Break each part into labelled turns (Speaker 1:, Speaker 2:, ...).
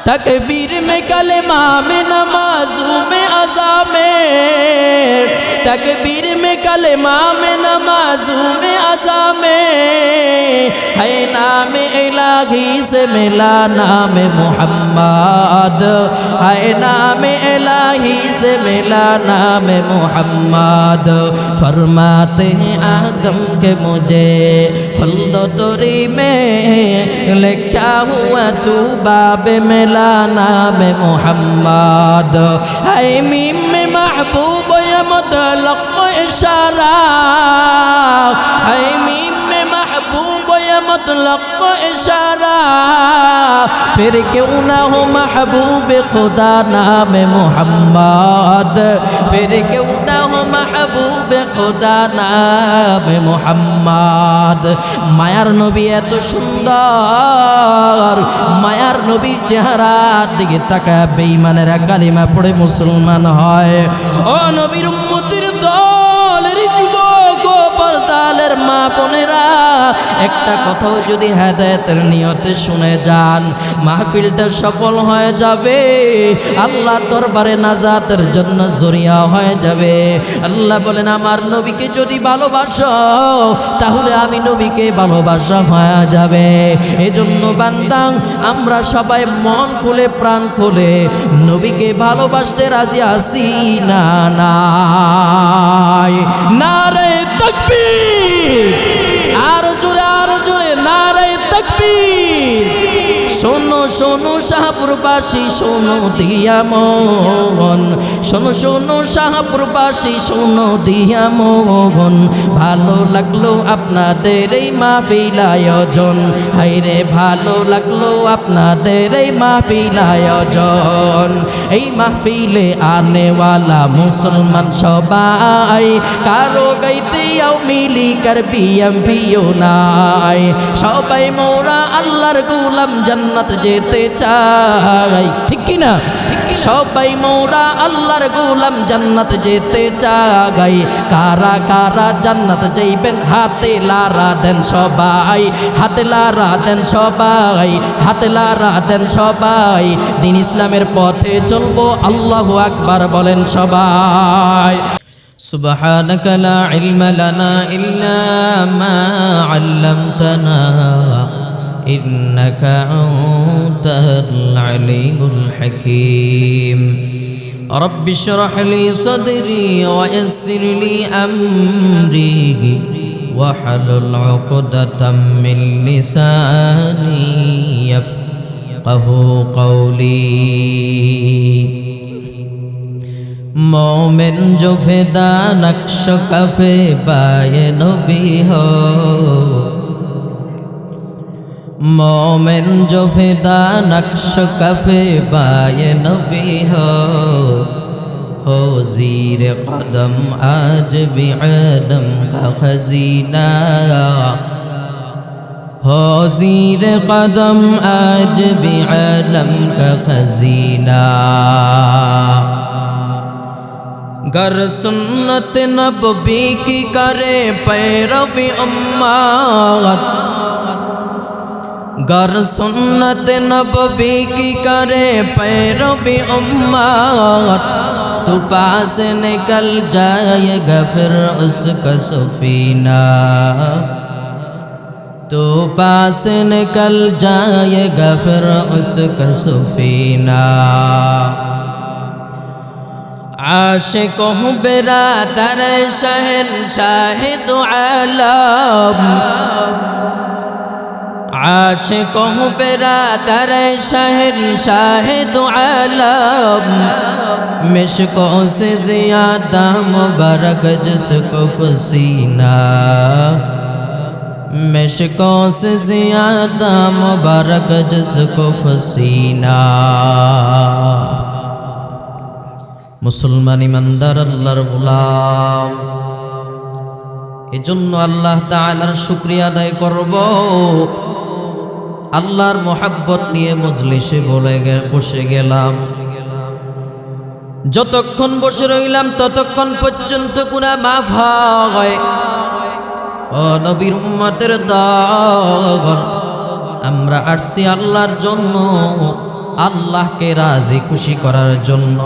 Speaker 1: तकबीर में कलमा में नमाजों में अज़ा में, तकबीर में कलमा में नमाजों में अज़ा में, है नाम इलाही से मिला नाम मोहम्मद, है नाम इलाही से मिला नाम मोहम्मद। फरमाते हैं आदम के मुझे खुल्दतरी में लिखा हुआ तू बाब मिला नाम मोहम्मद। है मीम में महबूब या मुतलक इशारा, है मीम में महबूब या मुतलक इशारा, फिर क्यों ना हो महबूब खुदा नाम मोहम्मद, फिर क्यों ना हो महबूब खुदा नाम मोहम्मद। मायार नबी এত সুন্দর, মায়ার নবীর চেহারার দিকে তাকায় বেঈমানেরা কালিমা পড়ে মুসলমান হয়। ও নবীর উম্মতের দলের যুবক ও পর্দালের মা বোনেরা, একটা কথাও যদি হেদায়েতের নিয়তে শুনে যান, মাহফিলটা সফল হয়ে যাবে, আল্লাহ দরবারে নাজাতের জন্য জরিয়া হয়ে যাবে। আল্লাহ বলেন আমার নবীকে যদি ভালোবাসো তাহলে আমি নবীকে ভালোবাসা হয়ে যাবে। এজন্য বান্দা আমরা সবাই মন খুলে প্রাণ খুলে নবীকে ভালোবাসতে রাজি আছি না নাই? নারে তাকবীর, আরো জোরে নারে তাকবীর। শোনো শোনো শাহপুরবাসী শোনো দিয়া মন, শোনো শোনো শাহপুরবাসী শোনো দিয়া মন, ভালো লাগলো আপনাদের এই মাহফিল আয়োজন, হায়রে ভালো লাগলো আপনাদের এই মাহফিল আয়োজন। এই মাহফিলে আনেওয়ালা মুসলমান সবাই, কারো গাইতে মিলি করবি এমপিও নাই, সবাই মোরা আল্লাহর গোলাম জান্নাত যেতে চাই, ঠিক কি না? সবাই মোরা আল্লাহর গোলাম জান্নাত যেতে চাই। কারা কারা জান্নাত যাইবেন হাতে লারা দেন সবাই, হাতে লারা দেন সবাই, হাতে লারা দেন সবাই। দিন ইসলামের পথে চলবো আল্লাহু আকবার বলেন সবাই। سبحانك لا علم لنا إلا ما علمتنا إنك أنت العليم الحكيم رب اشرح لي صدري ويسر لي أمري واحلل عقدة من لساني يفقه قولي मोमिन जो फिदा नक्श कफे बाये नबी हो, मोमिन जो फिदा नक्श कफे बाये नबी हो ज़ीर कदम आज भी आदम का खजीना, हो ज़ीर कदम आज भी आदम का खजीना। गर सुन्नत नबी की करे पैरवी उम्मत, गर सुन्नत नबी की करे पैरवी उम्मत, तो पास निकल जाएगा फिर उसका सफीना, तो पास निकल जाएगा फिर उसका सफीना। आशिको बिरादर शहंशाह दो आलम, आशिको बिरादर शहंशाह दो आलम, मिश्कों से ज़्यादा मुबारक जिसको फसीना, मिश्कों से ज़्यादा मुबारक जिसको फसीना। মুসলমান ইমানদার আল্লাহর গোলাম, এজন্য আল্লাহ তাআলার শুকরিয়া আদায় করব। আল্লাহর মোহাব্বত নিয়ে মজলিসে বসে গেলাম, যতক্ষণ বসে রইলাম ততক্ষণ পর্যন্ত গুনাহ মাফ হয়। ও নবীর উম্মতের দল, আমরা আসছি আল্লাহর জন্য, আল্লাহকে রাজি খুশি করার জন্য।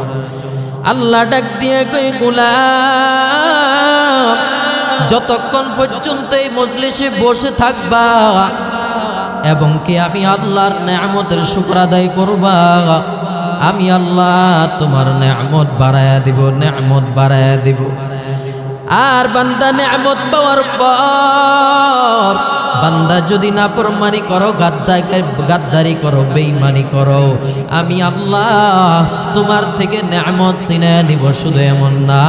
Speaker 1: আল্লাহ ডাক দিয়ে কই গোলাম, যতক্ষণ পর্যন্ত এই মজলিসে বসে থাকবা এবং কি আমি আল্লাহর নেয়ামতের শুকর আদায় করবা, আমি আল্লাহ তোমার নেয়ামত বাড়ায়া দিব, নেয়ামত বাড়ায়া দিব। আর বান্দা নেয়ামত পাওয়ার পর বান্দা যদি নাফরমানি করো, গাদ্দারি করো, বেঈমানি করো, আমি আল্লাহ তোমার থেকে নেয়ামত ছিনিয়ে নিব। শুধু এমন না,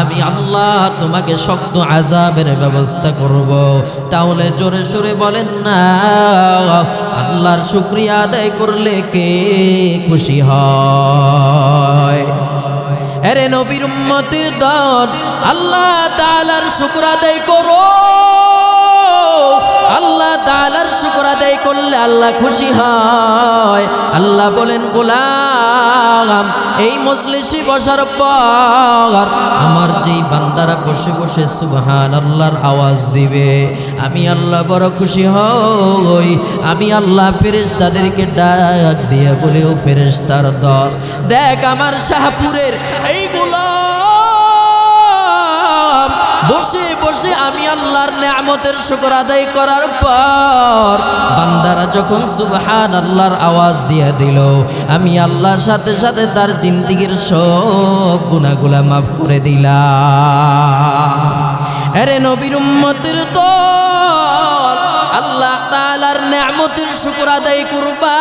Speaker 1: আমি আল্লাহ তোমাকে শক্ত আযাবের ব্যবস্থা করব। তাহলে জোরে সোরে বলেন না, আল্লাহর শুকরিয়া আদায় করলে কে খুশি হয়? আরে নবীর উম্মতের দল, আল্লাহ তাআলার শুকর আদায় করো। আল্লাহ তাআলার শুকর আদায় করলে আল্লাহ খুশি হয়। আল্লাহ বলেন গোলাম, এই মজলিসে বসার পর আমার যেই বান্দারা বসে বসে সুবহানাল্লাহর আওয়াজ দিবে, আমি আল্লাহ বড় খুশি হই। আমি আল্লাহ ফেরেশতাদেরকে ডাক দিয়ে বলেও ফেরেশতার দল, দেখ আমার শাহপুরের এই গোলাম বসে বসে আমি আল্লাহর নেয়ামতের শুকর আদায় করার পর বান্দারা যখন সুবহানাল্লাহর আওয়াজ দিয়ে দিল, আমি আল্লাহর সাথে সাথে তার জিন্দেগীর সব গুনাহগুলা মাফ করে দিলাম। আরে নবীর উম্মতের দল, আল্লাহ তাআলার নেয়ামতের শুকর আদায় করবা।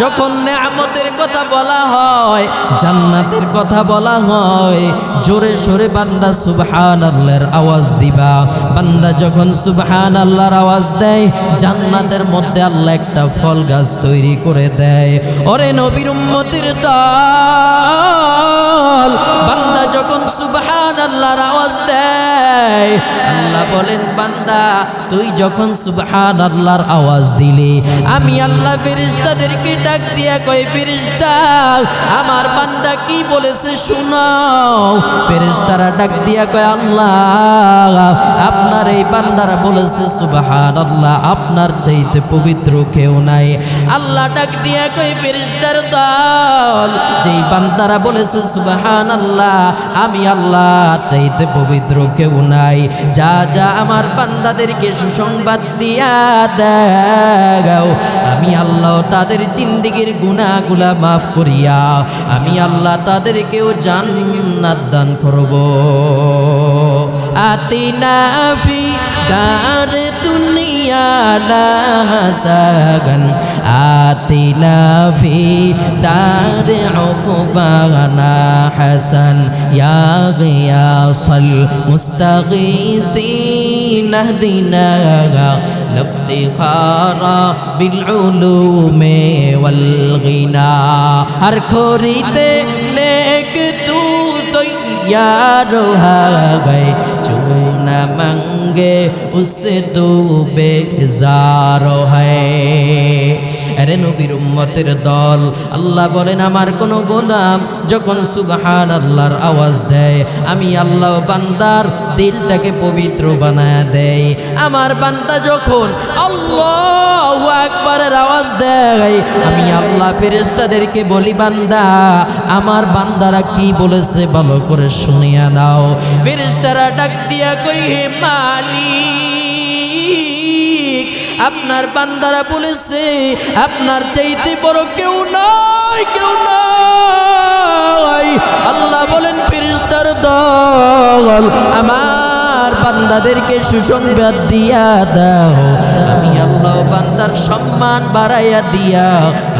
Speaker 1: যখন নেয়ামতের কথা বলা হয়, জান্নাতের কথা বলা হয়, জোরে সোরে বান্দা সুবহানাল্লাহর আওয়াজ দিবা। বান্দা যখন সুবহানাল্লাহর আওয়াজ দেয়, জান্নাতের মধ্যে আল্লাহ একটা ফল গাছ তৈরি করে দেয়। ওরে নবীর উম্মতের দল, বান্দা যখন সুবহানাল্লাহর আওয়াজ দেয়, আল্লাহ বলেন বান্দা তুই যখন সুবহানাল্লাহর আওয়াজ দিলি, আমি আল্লাহ ফেরেশতাদেরকে ডাক দিয়া কই, ফেরেশতা আমার বান্দা কি বলেছে শোনাও। ফেরেশতারা ডাক দিয়া কয়, আল্লাহ আপনার এই বান্দারা বলেছে সুবহানাল্লাহ, আপনার চাইতে পবিত্র কেউ নাই। আল্লাহ ডাক দিয়া কই, ফেরেশতার দল, যেই বান্দারা বলেছে সুবহানাল্লাহ, আমি আল্লাহ চাইতে পবিত্র কেউ নাই, যা যা আমার বান্দাদেরকে সুসংবাদ দিয়া দাও, আমি আল্লাহ তাদের জিন্দেগীর গুনাহগুলা মাফ করিয়া আমি আল্লাহ তাদেরকেও জান্নাত দান করব। আতিনা ফি দার দুনিয়া লা হাসাগান, আতিনা ফি দার উকবানা হাসান, ইয়া গিয়াসাল মুস্তাগীসিন ইহদিনা লফতিখারা বিল উলুমি ওয়াল গিনা। हर खोरीते नेक तू तो यार हो गए, जो न मंगे उससे तू बेजार है। আরে নবীর উম্মতের দল, আল্লাহ বলেন আমার কোন গোলাম যখন সুবহানাল্লাহর আওয়াজ দেয়, আমি আল্লাহ বান্দার দিলটাকে পবিত্র বানায় দেয়। আমার বান্দা যখন আল্লাহু আকবারের আওয়াজ দেয়, আমি আল্লাহ ফেরেশতাদেরকে বলি বান্দা আমার বান্দারা কি বলেছে ভালো করে শুনিয়া নাও। ফেরেশতারা ডাক দিয়া কই, হে মালিক আপনার বান্দারা বলেছে আপনার চাইতে বড় কেউ নাই, কেউ নাই। আল্লাহ বলেন ফেরেশতার দল, আমার বান্দাদেরকে সুসংবাদ দিয়া দাও। আমি আল্লাহ বান্দার সম্মান বাড়াইয়া দিয়া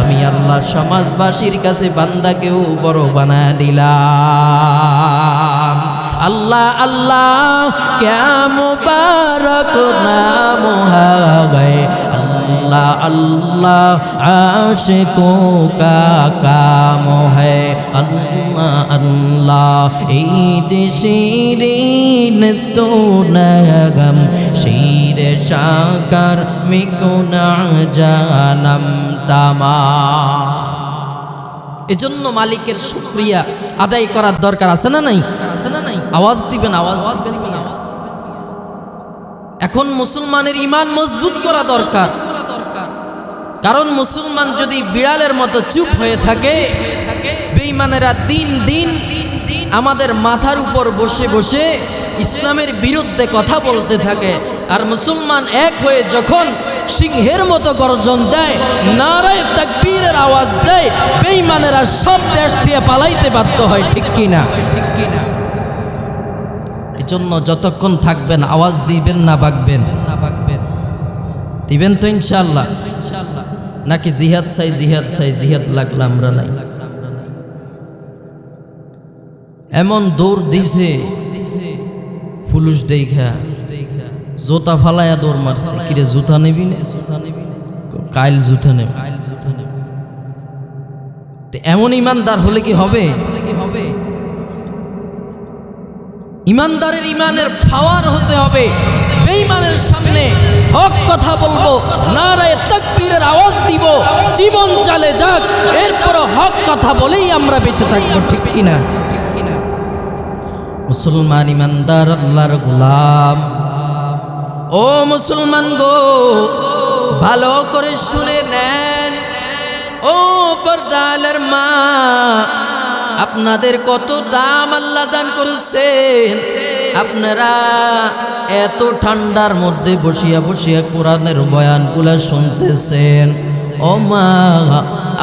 Speaker 1: আমি আল্লাহ সমাজবাসীর কাছে বান্দাকেও বড় বানায়া দিলাম। अल्लाह अल्लाह क्या मुबारक नाम है, अल्लाह अल्लाह आशिकों का काम है, अल्लाह अल्लाह ईद शीरीन स्तूनगम शीर शाकर मिकुना जानम तमा। এজন্য মালিকের শুকরিয়া আদায় করার দরকার আছে না নাই? আছে না নাই? আওয়াজ দিবেন, আওয়াজ দিবেন। এখন মুসলমানের ঈমান মজবুত করা দরকার। কারণ মুসলমান যদি বিড়ালের মতো চুপ হয়ে থাকে, বেঈমানেরা দিন দিন আমাদের মাথার উপর বসে বসে ইসলামের বিরুদ্ধে কথা বলতে থাকে। আর মুসলমান এক হয়ে যখন সিংহের মতো গর্জন দেয়, নারায়ে তাকবীরের আওয়াজ দেয়, বেঈমানেরা সব দেশ থেকে পালাইতে বাধ্য হয়। ঠিক কিনা? এই জন্য যতক্ষণ থাকবেন আওয়াজ দিবেন না বাগবেন? দিবেন তো ইনশাআল্লাহ? নাকি জিহাদ চাই জিহাদ লাগলাম আমরা নাই? এমন দৌড় দিছে পুলিশ দেখা, জুতা ফালায়া দৌড় মারছে। কিরে জুতা নেবি না? কাইল জুতা নেব। এমন ইমানদার হলে কি হবে? ইমানদারের ইমানের ফাওয়ার হতে হবে। বেঈমানের সামনে হক কথা বলবো, নারায়ে তাকবীরের আওয়াজ দিব, জীবন চলে যাক, এরপর হক কথা বলেই আমরা বেঁচে থাকবো। ঠিক কিনা? মুসলমান ইমানদার আল্লাহর গোলাম। ও মুসলমান গো, ভালো করে শুনে নেন। ও পর্দালের মা, আপনাদের কত দাম আল্লাহ দান করেছেন। আপনারা এত ঠান্ডার মধ্যে বসিয়া বসিয়া কোরআনের বয়ানগুলা শুনতেছেন। ও মা,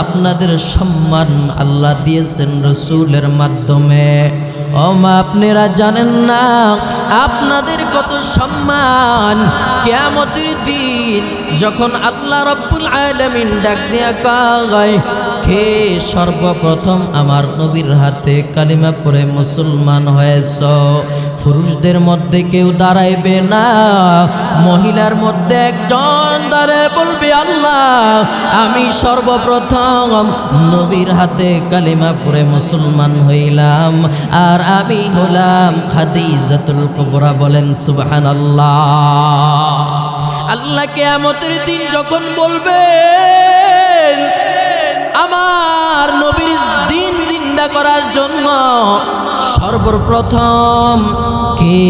Speaker 1: আপনাদের সম্মান আল্লাহ দিয়েছেন রাসূলের মাধ্যমে। ও মা, আপনারা জানেন না আপনাদের কত সম্মান। কিয়ামতের দিন যখন আল্লাহ রাব্বুল আলামিন ডাক দিয়া কয়, কে সর্বপ্রথম আমার নবীর হাতে কালিমা পড়ে মুসলমান হয়েছ? পুরুষদের মধ্যে কেউ দাঁড়াইবে না, মহিলার মধ্যে একজন দাঁড়ায় বলবে, আল্লাহ আমি সর্বপ্রথম নবীর হাতে কালিমা পড়ে মুসলমান হইলাম, আর আমি হলাম খাদিজাতুল কুবরা। বলেন সুবহানাল্লাহ। আল্লাহ কিয়ামতের দিন যখন বলবেন আমার নবীর দিন জিন্দা করার জন্য সর্বপ্রথম কে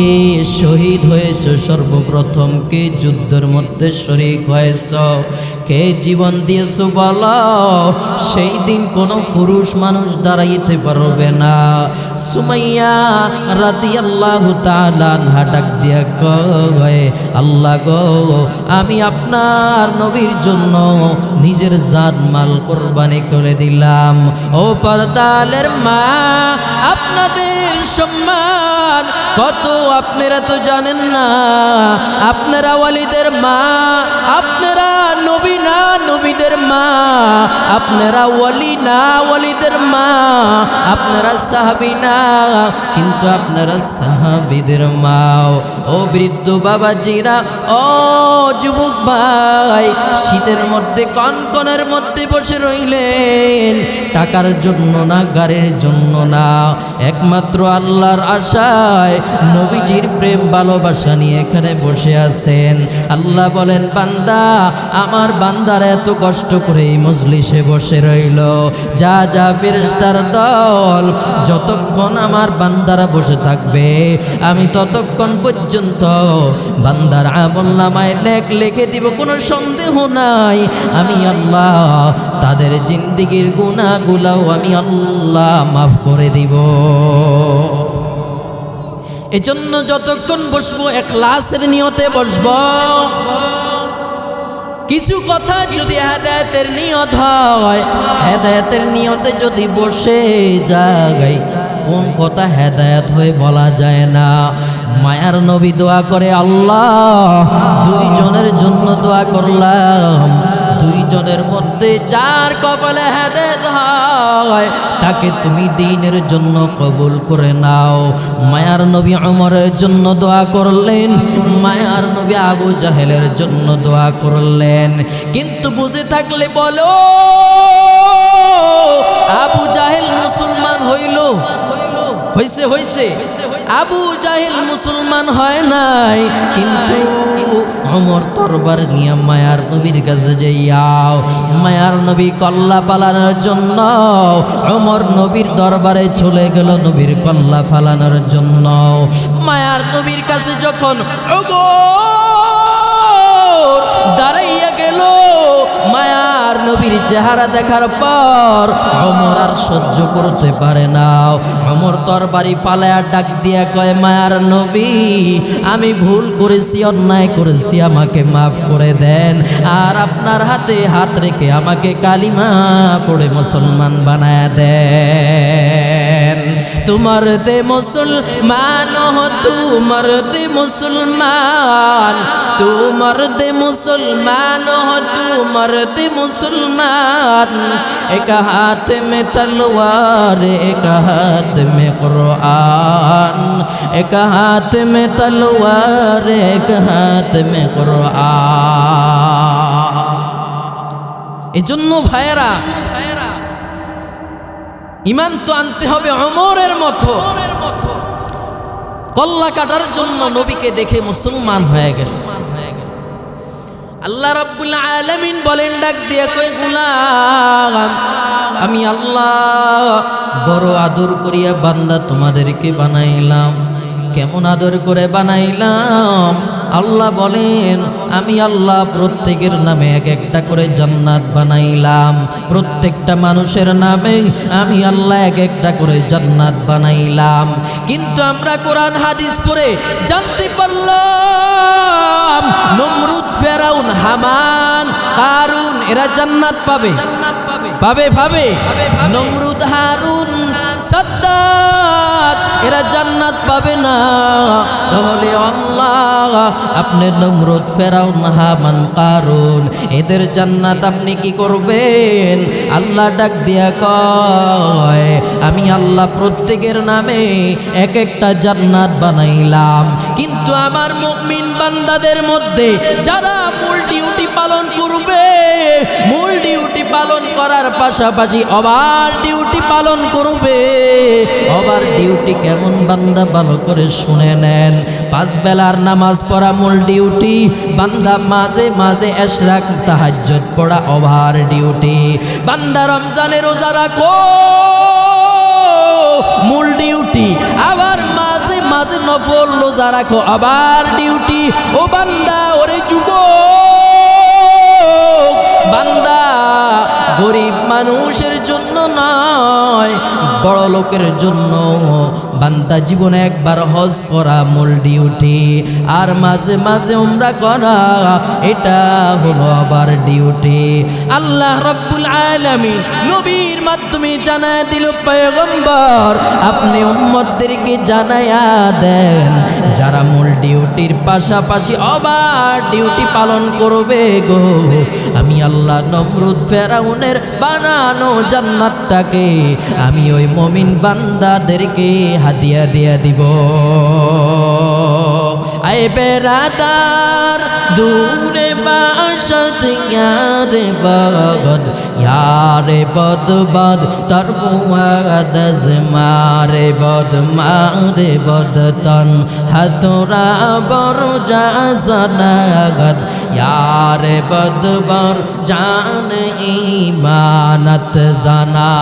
Speaker 1: শহীদ হয়েছ, সর্বপ্রথম কে যুদ্ধের মধ্যে শরীক হয়েছ, কে জীবন দিয়েছ বলো, সেই দিন কোনো পুরুষ মানুষ দাঁড়াইতে পারবে না। সুমাইয়া রাদিয়াল্লাহু তাআলা আনহা ডাক দিয়া কয়, আল্লাহ গো, আমি আপনার নবীর জন্য নিজের জান মাল কোরবানি করে দিলাম। ও পর্দালের মা, আপনাদের সম্মান কত আপনারা তো জানেন না। আপনারা ওয়ালিদের মা, আপনারা নবী না নবীদের মা, আপনারা ওয়ালি না ওয়ালিদের মা, আপনারা সাহাবী না কিন্তু আপনারা সাহাবীদের মা। ও বৃদ্ধ বাবাজিরা, ও যুবক ভাই, শীতের মধ্যে কনকনের মধ্যে বসে রইলেন, টাকার জন্য না, গাড়ির জন্য না, একমাত্র আল্লাহর আশায় নবীজির প্রেম ভালোবাসা নিয়ে এখানে বসে আছেন। আল্লাহ বলেন, বান্দা, আমার বান্দার এত কষ্ট করে এই মজলিসে বসে রইল, যা যা ফেরেশতার দল, যতক্ষণ আমার বান্দারা বসে থাকবে আমি ততক্ষণ পর্যন্ত বান্দার আমলনামায় নেক লিখে দিব, কোনো সন্দেহ নাই। আমি আল্লাহ তাদের জিন্দেগীর গুনাহগুলোও আমি আল্লাহ মাফ করে দিব। এজন্য যতক্ষণ বসবো ইখলাসের নিয়তে বসবো। কিছু কথা যদি হেদায়েতের নিয়ত হয়, হেদায়েতের নিয়তে যদি বসে যাই, কোন কথা হেদায়েত হয়ে বলা যায় না। মায়ার নবী দোয়া করে, আল্লাহ দুইজনের জন্য দোয়া করলাম, দুইজনের মধ্যে যার কপালে হেদায়েত হয় তাকে তুমি দ্বীনের জন্য কবুল করে নাও। মায়ার নবী ওমরের জন্য দোয়া করলেন, মায়ার নবী আবু জাহেলের জন্য দোয়া করলেন। কিন্তু বুঝে থাকলে বলো, আবু জাহেল মুসলমান হইল? হইছে। আবু জাহেল মুসলমান হয় নাই, কিন্তু ওমর তরবার নিয়ে মায়ার নবীর কাছে যাইয়াও, মায়ার নবী কল্লা পালানোর জন্য ওমর নবীর দরবারে চলে গেল নবীর কল্লা পালানোর জন্য। মায়ার নবীর কাছে যখন ওমর দাঁড়াইয়া গেল, এলো মায়ার নবীর চেহারা দেখার পর ওমর আর সহ্য করতে পারে না। ওমর তরবারি ফালায়া ডাক দিয়া কয়, মায়ার নবী, আমি ভুল করেছি, অন্যায় করেছি, আমাকে মাফ করে দেন, আর আপনার হাতে হাত রেখে আমাকে কালিমা পড়ে মুসলমান বানায় দেন। তোমার দে মুসলমান হো, তোমার দে মুসলমান, তোমার দে মুসলমান হো, তোমার दे मुसलमान। एक हाथ में तलवार, एक हाथ में कुरान, एक हाथ में तलवार, एक हाथ में कुरान। এজন্য ভাইরা ঈমান তো আনতে হবে ওমরের মতো। কল্লা কাটার জন্য নবীকে দেখে মুসলমান হয়ে গেল। আল্লাহ রাব্বুল আলামিন বলেন, ডাক দিয়ে কই, গোলাম, আমি আল্লাহ বড় আদর করিয়া বান্দা তোমাদেরকে বানাইলাম। কেমন আদর করে বানাইলাম? আল্লাহ বলেন, আমি আল্লাহ প্রত্যেকের নামে এক একটা করে জান্নাত বানাইলাম। প্রত্যেকটা মানুষের নামে আমি আল্লাহ এক একটা করে জান্নাত বানাইলাম। কিন্তু আমরা কোরআন হাদিস পড়ে জানতে পারলাম নমরুদ, ফেরাউন, হামান, কারুন এরা জান্নাত পাবে, পাবে পাবে। নমরুদ, হারুন, সাদ্দাত এরা জান্নাত পাবে না। তাহলে আল্লাহ আপনি নমরুদ, ফেরাউন, হামান, কারুন এদের জান্নাত আপনি কি করবেন? আল্লাহ ডাক দিয়া কয়, আমি আল্লাহ প্রত্যেকের নামে এক একটা জান্নাত বানাইলাম। কিন্তু আমার মুমিন বান্দাদের মধ্যে যারা মূল ডিউটি পালন করবে, মূল ডিউটি পালন করার পাশাপাশি ওভার ডিউটি পালন করবে। ওভার ডিউটি কেমন বান্দা ভালো করে শুনে নেন। 5 বেলার নামাজ পড়া মূল ডিউটি, বান্দা মাঝে মাঝে ইশরাক তাহাজ্জুদ পড়া ওভার ডিউটি। বান্দা রমজানে রোজা রাখো মূল ডিউটি, আবার মাঝে মাঝে নফল রোজা রাখো আবার ডিউটি। ও বান্দা, ওরে যুবক বান্দা, গরিব মানুষের জন্য নয়, বড় লোকের জন্য বান্দা জীবনে একবার হজ করা মূল ডিউটি, আর মাঝে মাঝে উমরা করা এটা হলো আবার ডিউটি। আল্লাহ রাব্বুল আলামিন নবীর মাধ্যমে জানায় দিল, পয়গম্বর আপনি উম্মতদেরকে জানায়া দেন, যারা মূল ডিউটির পাশাপাশি আবার ডিউটি পালন করবে গো, আমি আল্লাহ নমরুদ, ফেরাউনের বানানো জান্নাতটাকে আমি ওই মুমিন বান্দাদেরকে হাদিয়া দিয়া দিব। আয় বেরাদার দূরে বাসত ইয়ারে বগদ, ইয়ারে বদবদ তর বুয়াদ মারে বদ, মারে বদ তন হাতরা বর জাসনাগদ, ইয়ারে বদবর জান ঈমানত জানা।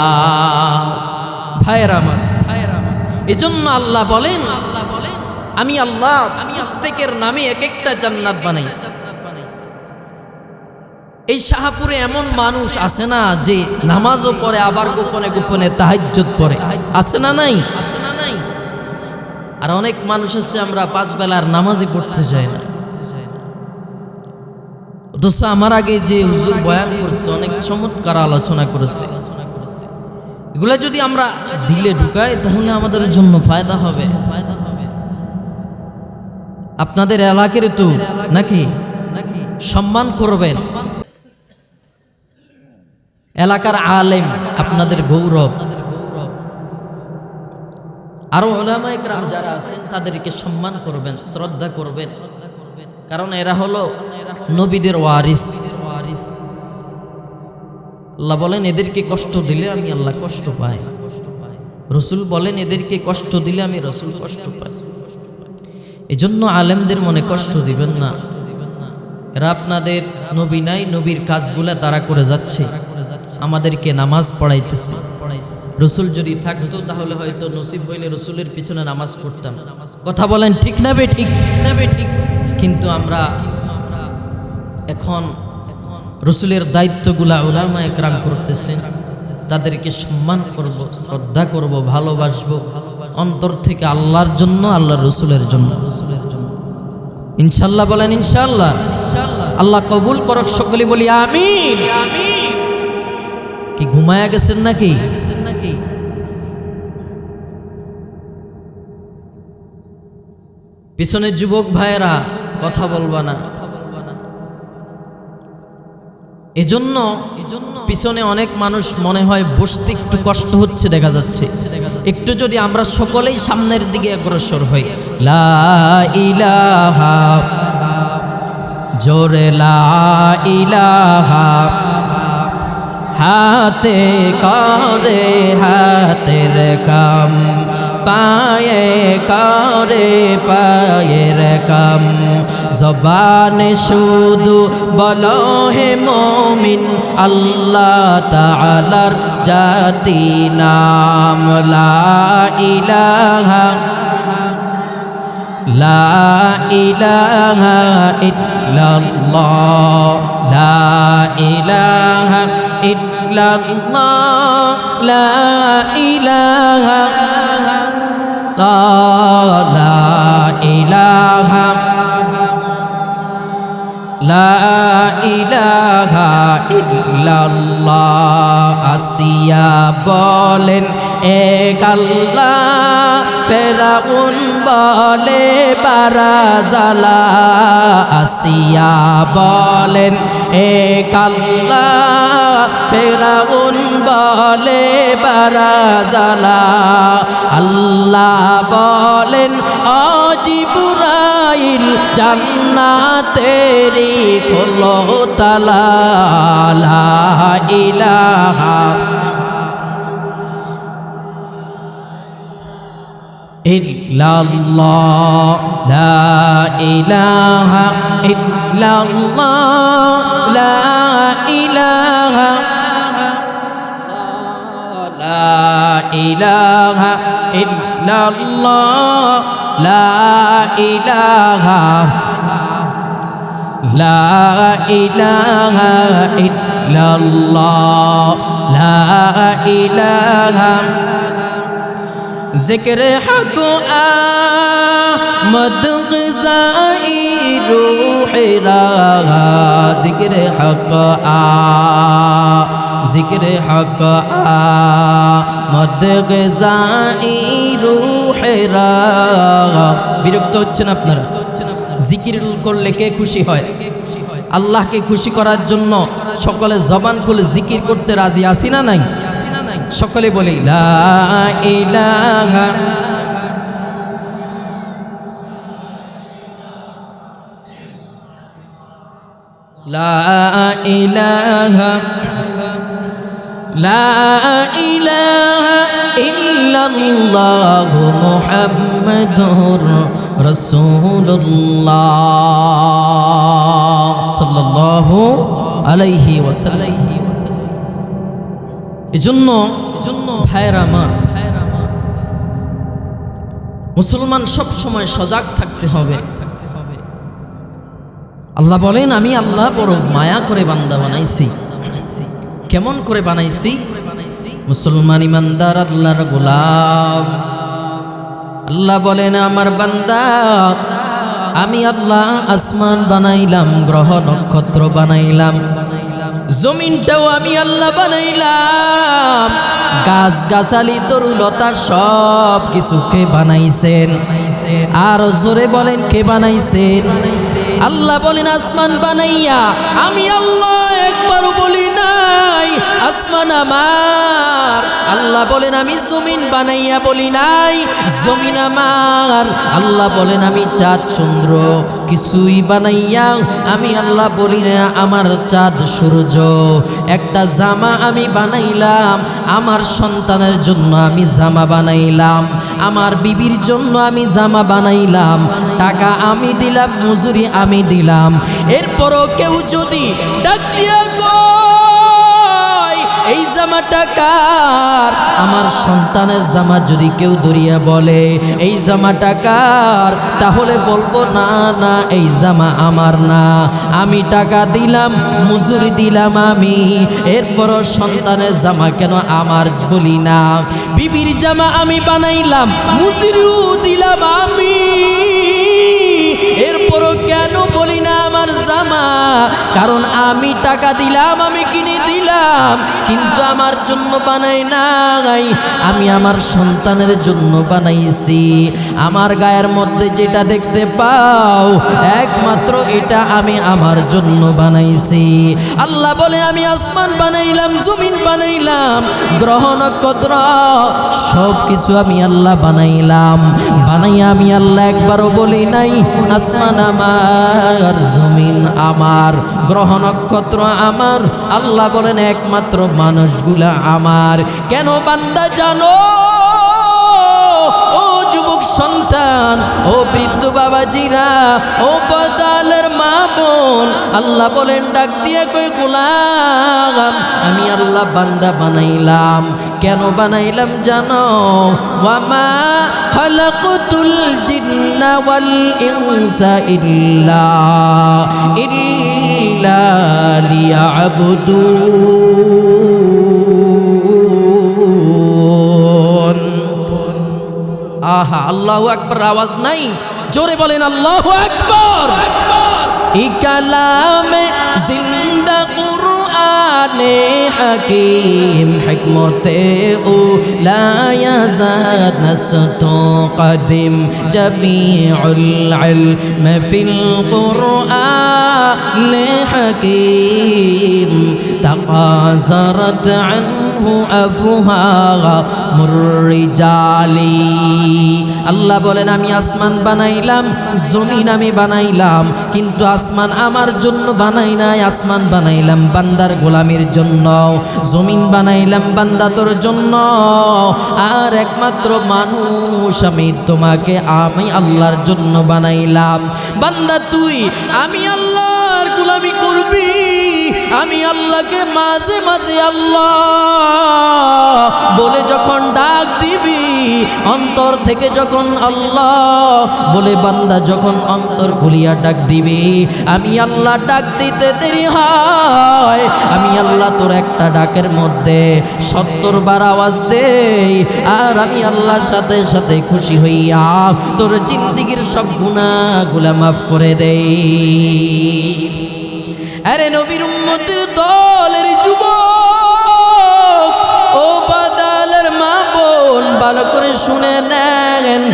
Speaker 1: ভাইরা আমার, এজন্য আল্লাহ বলেন, আমি আল্লাহ প্রত্যেকের নামে এক একটা জান্নাত বানাইছি। এই শাহপুরে এমন মানুষ আছে না যে নামাজও পড়ে, আবার গোপনে গোপনে তাহাজ্জুদ পড়ে, আছে না নাই? আর অনেক মানুষ আছে আমরা 5 বেলার নামাজই পড়তে চাই না। অথচ আমার আগে যে হুজুর বয়ান করছে অনেক চমৎকার আলোচনা করেছে, এগুলা যদি আমরা দিলে ঢুকাই তাহলে আমাদের জন্য ফায়দা হবে। আপনাদের এলাকার তো নাকি সম্মান করবেন, এলাকার আলেম আপনাদের গৌরব। আরো উলামায়ে কেরাম যারা আছেন তাদেরকে সম্মান করবেন, শ্রদ্ধা করবেন, কারণ এরা হলো নবীদের ওয়ারিস। আল্লাহ বলেন, এদেরকে কষ্ট দিলে আমি আল্লাহ কষ্ট পাই। রসুল বলেন, এদেরকে কষ্ট দিলে আমি রসুল কষ্ট পাই। এজন্য আলেমদের মনে কষ্ট দিবেন না। এরা আপনাদের নবী নাই, নবীর কাজগুলা তারা করে যাচ্ছে, আমাদেরকে নামাজ পড়াইতেছে। রসুল যদি থাকতো তাহলে হয়তো নসিব হইলে রসুলের পিছনে নামাজ পড়তাম। কথা বলেন ঠিক না বে ঠিক? কিন্তু আমরা এখন রসুলের দায়িত্বগুলা উলামায়ে কেরাম করতেছেন, তাদেরকে সম্মান করব, শ্রদ্ধা করব, ভালোবাসবো অন্তর থেকে আল্লাহর জন্য, আল্লাহর রসুলের জন্য। ইনশাআল্লাহ বলেন ইনশাআল্লাহ। আল্লাহ কবুল করক, সকলে বলি আমিন। কি ঘুমায়া গেছেন নাকি? পিছনের যুবক ভাইয়েরা কথা বলবা না। এজন্য পিছনে অনেক মানুষ মনে হয় বসতে একটু কষ্ট হচ্ছে দেখা যাচ্ছে। একটু যদি আমরা সকলেই সামনের দিকে অগ্রসর হই, লা ইলাহা, জোরে লা ইলাহা, হাতে করে হাতের কাম, পায়ে করে পায়ের কাম, জবানে শুধু বলো হে মুমিন আল্লাহ তাআলার জাতি নাম। লা ইলাহা, লা ইলাহা ইল্লাল্লাহ, লা ইলাহা ইল্লাল্লাহ, লা ইলাহা, লা ইলাহা, লা ইলাহা ইল্লাল্লাহ। আসিয়া বলেন এক আল্লাহ, ফেরাউন বলে বারাজালা। আসিয়া বলেন এক আল্লাহ, ফেরাউন বলে বারাজালা। আল্লাহ বলেন ও জিবরাইল জান্নাতেরি খোলো তালা। লা ইলাহা ইল্লাল্লাহ, লা ইলাহা ইল্লাল্লাহ, লা ইলাহা, লা ইলাহা ইল্লাল্লাহ, লা ইলাহা, লা ইলাহা ইল্লাল্লাহ, লা ইলাহা। জিক্রে হক আহমদ গজাই রূহেরা, জিক্রে হক জিক্রে হক আহমদ গজাই রূহেরা। বিরক্ত হচ্ছেন আপনারা? জিকির করলে কে খুশি হয়? আল্লাহকে খুশি করার জন্য সকলে জবান খুলে জিকির করতে রাজি আছি না নাই? সকলে বলি লা ইলাহা, লা ইলাহা, লা ইলাহা ইল্লাল্লাহু মুহাম্মাদুর রাসূলুল্লাহ সাল্লাল্লাহু আলাইহি ওয়াসাল্লাম। এজন্য ভাইয়েরা আমার, মুসলমান সব সময় সজাগ থাকতে হবে। আল্লাহ বলেন আমি আল্লাহ বড় মায়া করে বান্দা বানাইছি। কেমন করে বানাইছি? মুসলমান ইমানদার আল্লাহর গোলাম। আল্লাহ বলেন আমার বান্দা, আমি আল্লাহ আসমান বানাইলাম, গ্রহ নক্ষত্র বানাইলাম, জমিনটাও আমি আল্লাহ বানাইলাম, গাছ গাছালি তরুলতা সব কিছু কে বানাইছেন? আর জোরে বলেন কে বানাইছেন? আল্লাহ বলেন আসমান বানাইয়া আমি আল্লাহ একবারও বলি নাই আসমান আমার। আল্লাহ বলেন আমি জমিন বানাইয়া বলি নাই জমিন আমার। আল্লাহ বলেন আমি চাঁদ চন্দ্র কিছুই বানাইয়া আমি আল্লাহ বলি না আমার চাঁদ সূর্য। একটা জামা আমি বানাইলাম, আমার সন্তানের জন্য আমি জামা বানাইলাম, আমার বিবির জন্য আমি জামা বানাইলাম, টাকা আমি দিলাম, মজুরি আমি দিলাম। এরপরও কেউ যদি ডাক দিয়া কয় এই জামাটা কার, আমার সন্তানের জামা যদি কেউ ধরিয়া বলে এই জামাটা কার, তাহলে বলবো না না এই জামা আমার না, আমি টাকা দিলাম, মজুরি দিলাম আমি, এরপরও সন্তানের জামা কেন আমার বলি না। বিবির জামা আমি বানাইলাম, মজুরিও দিলাম আমি, এরপরও কেন বলি না আমার জামা? কারণ আমি টাকা দিলাম, আমি কিনে দিলাম, কিন্তু আমার জন্য বানাই নাই, আমি আমার সন্তানের জন্য বানাইছি। আমার গায়ের মধ্যে যেটা দেখতে পাও একমাত্র এটা আমি আমার জন্য বানাইছি। আল্লাহ বলে আমি আসমান বানাইলাম, জমিন বানাইলাম, গ্রহ নক্ষত্র সব কিছু আমি আল্লাহ বানাইলাম। বানাইয়া আমি আল্লাহ একবারও বলি নাই আসমান আমার, জমিন আমার, গ্রহ নক্ষত্র আমার। আল্লাহ বলেন একমাত্র মানুষগুলা আমার। কেন বান্দা জানো? ও যুবক সন্তান, ও বৃদ্ধ বাবাজিরা, ও পর্দালের মা বোন, আল্লাহ বলেন ডাক দিয়ে কই গোলাম আমি আল্লাহ বান্দা বানাইলাম। কেন বানাইলাম জানো? ওয়ামা খালাকতুল জিন্না ওয়াল ইনসা ইল্লা লিয়াবুদুন। আহা, আল্লাহু আকবার আওয়াজ নাই, জোরে বলেন আল্লাহু আকবার। এই কালামে জিন্দা কুরআনে হাকিম, হিকমতে ও লা ইয়াজাদ নাসতু কদিম, জামিউল ইলম ফিল কুরআনে হাকিম, তাকাযারাত আনহু আফওয়াহা মুররিজালি। আল্লাহ বলেন আমি আসমান বানাইলাম, জমিন আমি বানাইলাম, কিন্তু আসমান আমার জন্য বানাই নাই, আসমান বানাইলাম বান্দার গোলামের জন্য, জমিন বানাইলাম বান্দা তোর জন্য, আর একমাত্র মানুষ আমি তোমাকে আমি আল্লাহর জন্য বানাইলাম। বান্দা তুই আমি আল্লাহর গোলামি করবি, আমি আল্লাহকে মাঝে মাঝে আল্লাহ বলে যখন ডাক দিবি, অন্তর থেকে যখন আল্লাহ বলে বান্দা যখন অন্তর খুলিয়া ডাক দিবি, আমি আল্লাহ ডাক দিতে দেরি হয়, আমি আল্লাহ তোর একটা ডাকের মধ্যে 70 বার আওয়াজ দেই, আর আমি আল্লাহর সাথে সাথে খুশি হইয়া তোর জিন্দেগীর সব গুনাহগুলা মাফ করে দেই। আরে নবীর উম্মতের দলের যুবক, ও বাদালের মা বোন, ভালো করে শুনে নেন।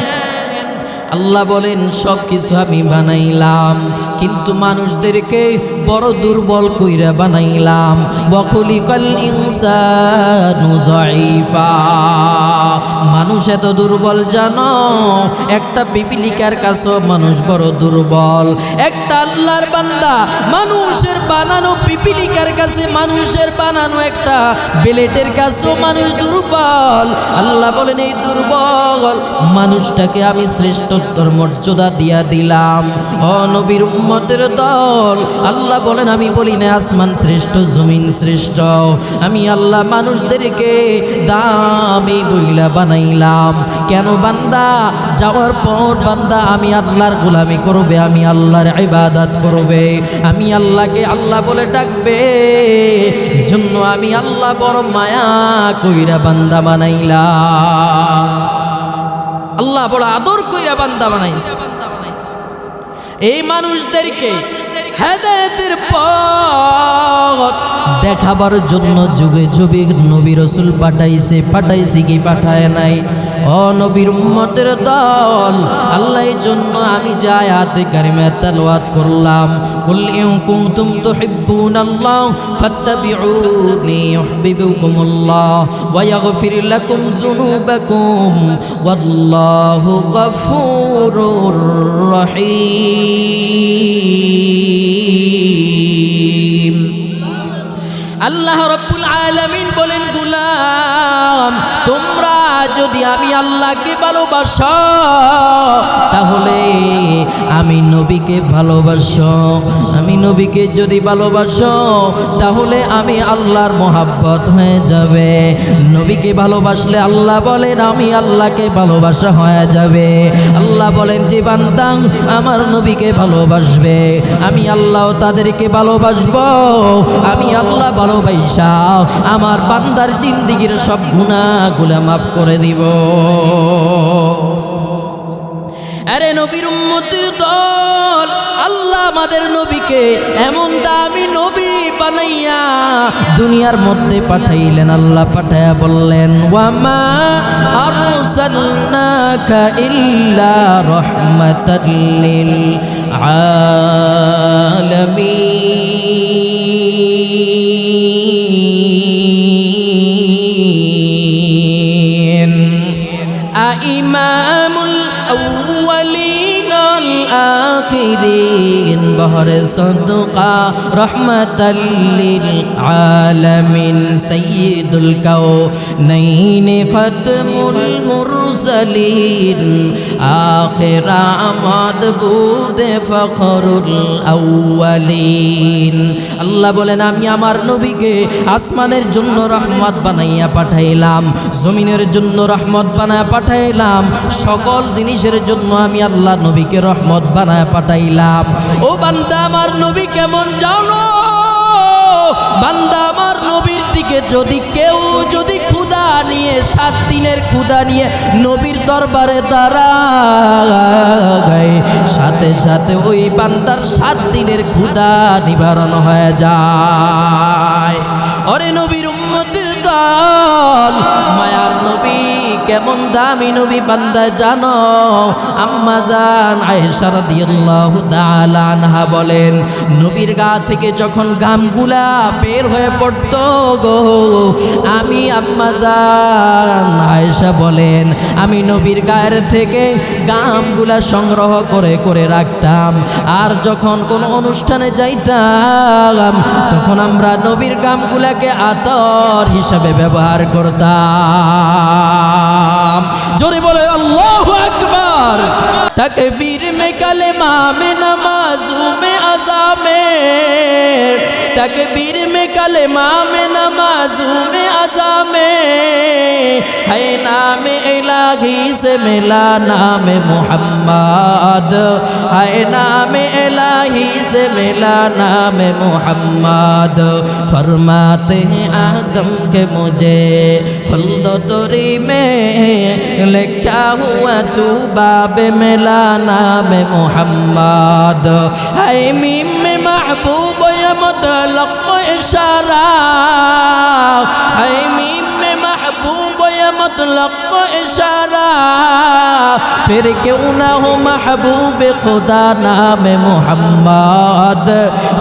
Speaker 1: আল্লাহ বলেন সব কিছু আমি বানাইলাম, কিন্তু মানুষদেরকে বড় দুর্বল কইরা বানাইলাম। ওয়াখুলিকাল ইনসানু যায়ীফা, মানুষ এত দুর্বল জানো? একটা পিপিলিকার কাছেও মানুষ বড় দুর্বল। একটা আল্লাহর বান্দা মানুষের বানানো পিপিলিকার কাছে, মানুষের বানানো একটা বেলেটের কাছেও মানুষ দুর্বল। আল্লাহ বলেন এই দুর্বল মানুষটাকে আমি শ্রেষ্ঠত্বর মর্যাদা দিয়া দিলাম। ও নবীর উম্মতের দল, আল্লাহ বলেন আমি বলি না আসমান শ্রেষ্ঠ, জমিন শ্রেষ্ঠ, আমি আল্লাহ মানুষদেরকে দামি বইলা বানাইলাম। কেন বান্দা যাওয়ার পর বান্দা আমি আল্লাহর গোলামি করবে, আমি আল্লাহর ইবাদত করবে, আমি আল্লাহকে আল্লাহ বলে ডাকবে, এজন্য আমি আল্লাহ বড় মায়া কইরা বান্দা বানাইলাম। আল্লাহ বড় আদর কইরা বান্দা বানাইছে। এই মানুষদেরকে হেদায়েতের পথ দেখাবার জন্য যুগে যুগে নবী রাসূল পাঠাইছে কি পাঠায় নাই? ও নবীর উম্মতের দল, আল্লাহ এই জন্য আমি যে আয়াতে কারিমা তেলাওয়াত করলাম, কুল ইন কুনতুম তুহিব্বুনাল্লাহ ফাত্তাবিউনি ইউহিব্বুকুমুল্লাহ ওয়া ইয়াগফির লাকুম যুনুবাকুম ওয়াল্লাহু গফুরুর রহিম। আল্লাহ রাব্বুল আলামিন বলেন গোলাম তোমরা যদি আমি আল্লাহকে ভালোবাসো তাহলে আমি নবীকে ভালোবাসো, আমি নবীকে যদি ভালোবাসো তাহলে আমি আল্লাহর মোহাব্বত হয়ে যাবে। নবীকে ভালোবাসলে আল্লাহ বলেন আমি আল্লাহকে ভালোবাসা হয়ে যাবে। আল্লাহ বলেন যে বান্দা আমার নবীকে ভালোবাসবে আমি আল্লাহ তাদেরকে ভালোবাসবো। আমি আল্লাহ ভালোবাসা আমার বান্দার জিন্দেগীর সব গুনাহগুলো মাফ করে দিব। আরে নবীর উম্মতের দল, আল্লাহ আমাদের নবীকে এমন দামি নবী বানাইয়া দুনিয়ার মধ্যে পাঠাইলেন। আল্লাহ পাঠায়া বললেন ওয়ামা আরসালনাকা ইল্লা রাহমাতাল লিল আলামিন। ইমামুল আউয়ালিন ওয়াল আখিরিন বহরে সদকা রাহমাতাল লিল আলামিন সাইয়্যিদুল কাউনাইন খাতমুল মুরসালিন আখিরা মাদবুদ ফখরুল আউয়ালিন। আল্লাহ বলেন আমি আমার নবীকে আসমানের জন্য রহমত বানাইয়া পাঠাইলাম, জমিনের জন্য রহমত বানায়া পাঠাইলাম, সকল জিনিসের জন্য আমি আল্লাহ নবীকে রহমত বানায়া পাঠাইলাম। ও বান্দা আমার নবী কেমন জানো? বান্দা আমার নবীর দিকে যদি কেউ যদি ক্ষুধা নিয়ে 7 দিনের ক্ষুধা নিয়ে নবীর দরবারে দাঁড়ায়, সাথে সাথে ওই বান্দার 7 দিনের ক্ষুধা নিবারণ হয়ে যায়। ওরে নবীর উম্মতের দল, মায়ার নবী কেমন দামি নবী বান্দা জানো? আম্মা জান আয়েশা রাদিয়াল্লাহু তাআলা আনহা বলেন নবীর গা থেকে যখন ঘামগুলা বের হয়ে পড়তো গো, আমি আম্মা জান আয়েশা বলেন আমি নবীর গায়ের থেকে ঘামগুলা সংগ্রহ করে করে রাখতাম। আর যখন কোন অনুষ্ঠানে যাইতাম তখন আমরা নবীর ঘামগুলাকে আতর হিসাবে ব্যবহার করতাম। জোরে বলে আল্লাহু আকবার। तकबीर में कलेमा में नमाज़ों में अज़ा में, तकबीर में कलेमा में नमाज़ों में अज़ा में, है नाम इलाही से मिला नाम मोहम्मद, है नाम इलाही से मिला नाम मोहम्मद। फरमाते हैं आदम के मुझे खुल्द तोरी में लिखा हुआ तू बाब मिला नाम मोहम्मद। है मीम में महबूब या मुतलक इशारा, है मीम में महबूब या मुतलक इशारा, फिर क्यों ना हो महबूब खुदा नाम मोहम्मद,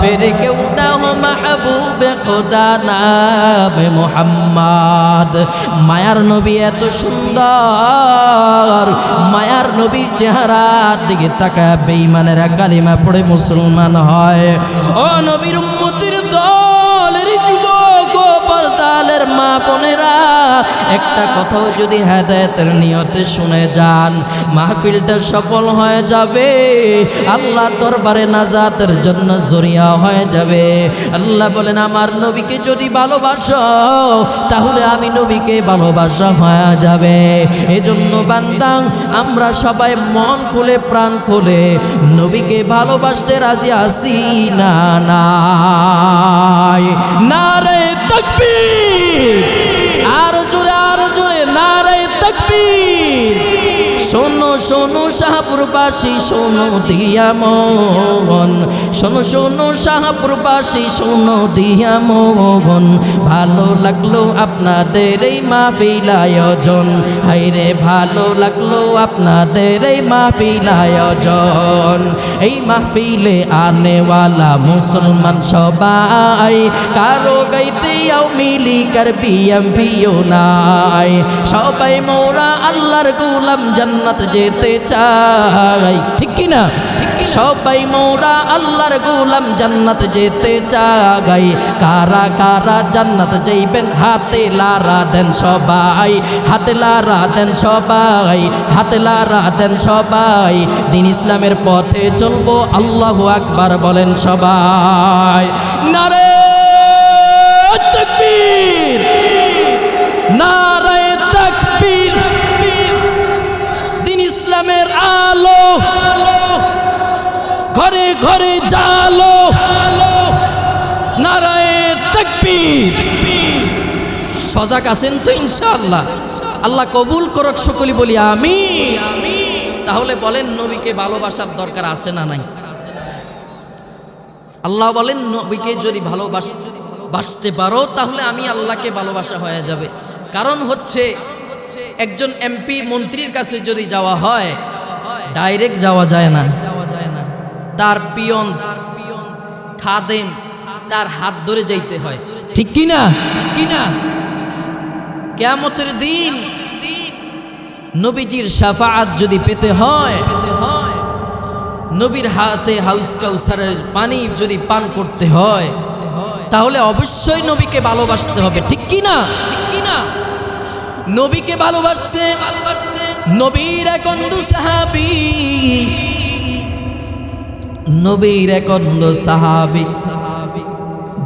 Speaker 1: फिर क्यों ना हो महबूब खुदा नाम मोहम्मद। मायार नबी एत सुंदर, मायार नबीर চেহারার দিকে তাকায় বেঈমানেরা কালিমা পড়ে মুসলমান হয়। ও নবীর উম্মতের দলের যুবক ও পর্দালের মা বোনেরা, একটা কথাও যদি হেদায়েতের নিয়তে শুনে যান মাহফিলটা সফল হয়ে যাবে, আল্লাহ দরবারে নাজাতের জন্য জরিয়া হয়ে যাবে। আল্লাহ বলেন আমার নবীকে যদি ভালোবাসো তাহলে আমি নবীকে ভালোবাসা হয়ে যাবে। এজন্য বান্দা আমরা সবাই মন খুলে প্রাণ খুলে নবীকে ভালোবাসতে রাজি আছি না নাই? নারে তাকবীর, আরো জোরে নারে তাকবীর। শোনো শোনো শাহপুরবাসী শোনো দিয়া মন, শোনো শোনো শাহপুরবাসী শোনো দিয়া মন, ভালো লাগলো আপনাদের এই মাহফিল আয়োজন, হায়রে ভালো লাগলো আপনাদের এই মাহফিল আয়োজন। এই মাহফিলে আনেওয়ালা মুসলমান সবাই, কারো গাইতে মিলি করবি এমপিও নাই, সবাই মোরা আল্লাহর গোলাম জান্নাত যেতে চাই। ঠিক কিনা? সবাই মোরা আল্লাহর গোলাম জান্নাত যেতে চাই কারা কারা জান্নাত যাইবেন হাতে লারা দেন সবাই হাতে লারা দেন সবাই হাতে লারা দেন সবাই দিন ইসলামের পথে চলবো আল্লাহু আকবার বলেন সবাই নারে তাকবীর নারে তাকবীর দিন ইসলামের আলো ঘরে ঘরে জালো নারায়ে তাকবীর সজাগ আছেন তো ইনশাআল্লাহ আল্লাহ কবুল করুক সকলে বলি আমিন তাহলে বলেন নবীকে ভালোবাসার দরকার আছে না নাই আল্লাহ বলেন নবীকে যদি ভালোবাসতে পারো তাহলে আমি আল্লাহকে ভালোবাসা হয়ে যাবে কারণ হচ্ছে একজন এমপি মন্ত্রীর কাছে যদি যাওয়া হয় ডাইরেক্ট যাওয়া যায় না তার পিয়ন খাদেম তার হাত ধরে যাইতে হয় ঠিক কি না কিয়ামতের দিন নবীজির শাফাআত যদি পেতে হয় নবীর হাতে হাউস কাউসারের পানি যদি পান করতে হয় তাহলে অবশ্যই নবীকে ভালোবাসতে হবে ঠিক কি না নবীকে ভালোবাসছে নবীর এক অন্ধ সাহাবী নবীর এক অন্ধ সাহাবী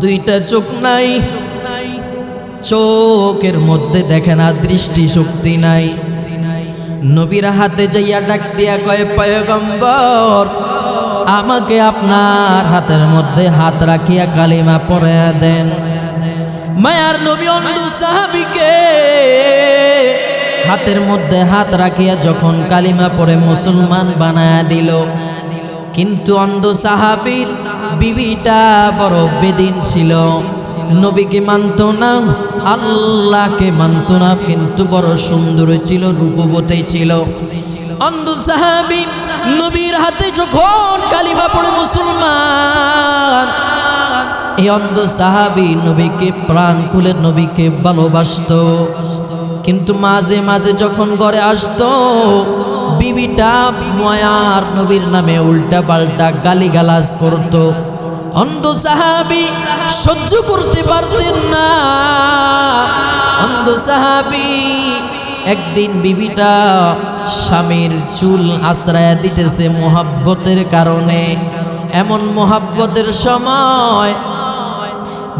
Speaker 1: দুইটা চোখ নাই চোখের মধ্যে দেখে না দৃষ্টি শক্তি নাই নবীর হাতে যাইয়া ডাক দিয়া কয় পয়গম্বর আমাকে আপনার হাতের মধ্যে হাত রাখিয়া কালিমা পড়ে দেন মায়ার নবী অন্ধ সাহাবীকে হাতের মধ্যে হাত রাখিয়া যখন কালিমা পড়ে মুসলমান বানায়া দিল কিন্তু অন্ধ সাহাবীর বিবিটা বড় বেদিন ছিল নবীকে মানত না আল্লাহকে মানত না কিন্তু বড় সুন্দর ছিল রূপবতী ছিল অন্ধ সাহাবী নবীর হাতে যখন কালিমা পড়ে মুসলমান এই অন্ধ সাহাবী নবীকে প্রাণ খুলে নবীকে ভালোবাসতো কিন্তু মাঝে মাঝে যখন ঘরে আসতো বিবিটা মায়ার নবীর নামে উল্টা পাল্টা গালিগালাজ করতো অন্ধ সাহাবী সহ্য করতে পারতেন না অন্ধ সাহাবী একদিন বিবিটা স্বামীর চুল আশ্রয় দিতেছে মোহাব্বতের কারণে এমন মোহাব্বতের সময়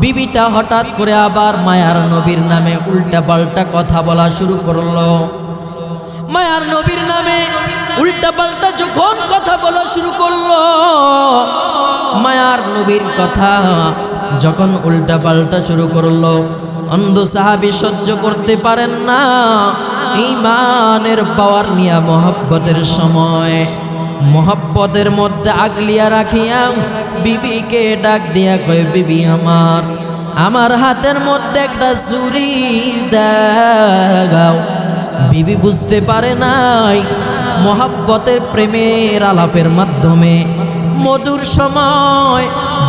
Speaker 1: বিবিটা হঠাৎ করে আবার মায়ার নবীর নামে উল্টা পাল্টা কথা বলা শুরু করলো মায়ার নবীর নামে উল্টা পাল্টা যখন কথা বলা শুরু করলো মায়ার নবীর কথা যখন উল্টা পাল্টা শুরু করলো অন্ধ সাহাবী সহ্য করতে পারেন না ঈমানের পাওয়ার নিয়া মোহাব্বতের সময় মোহাব্বতের মধ্যে আগলিয়া রাখিয়া বিবিকে ডাক দিয়া কয় বিবি আমার হাতের মধ্যে একটা ছুরি দাও বিবি বুঝতে পারে নাই মোহাব্বতের প্রেমের আলাপের মাধ্যমে মধুর সময়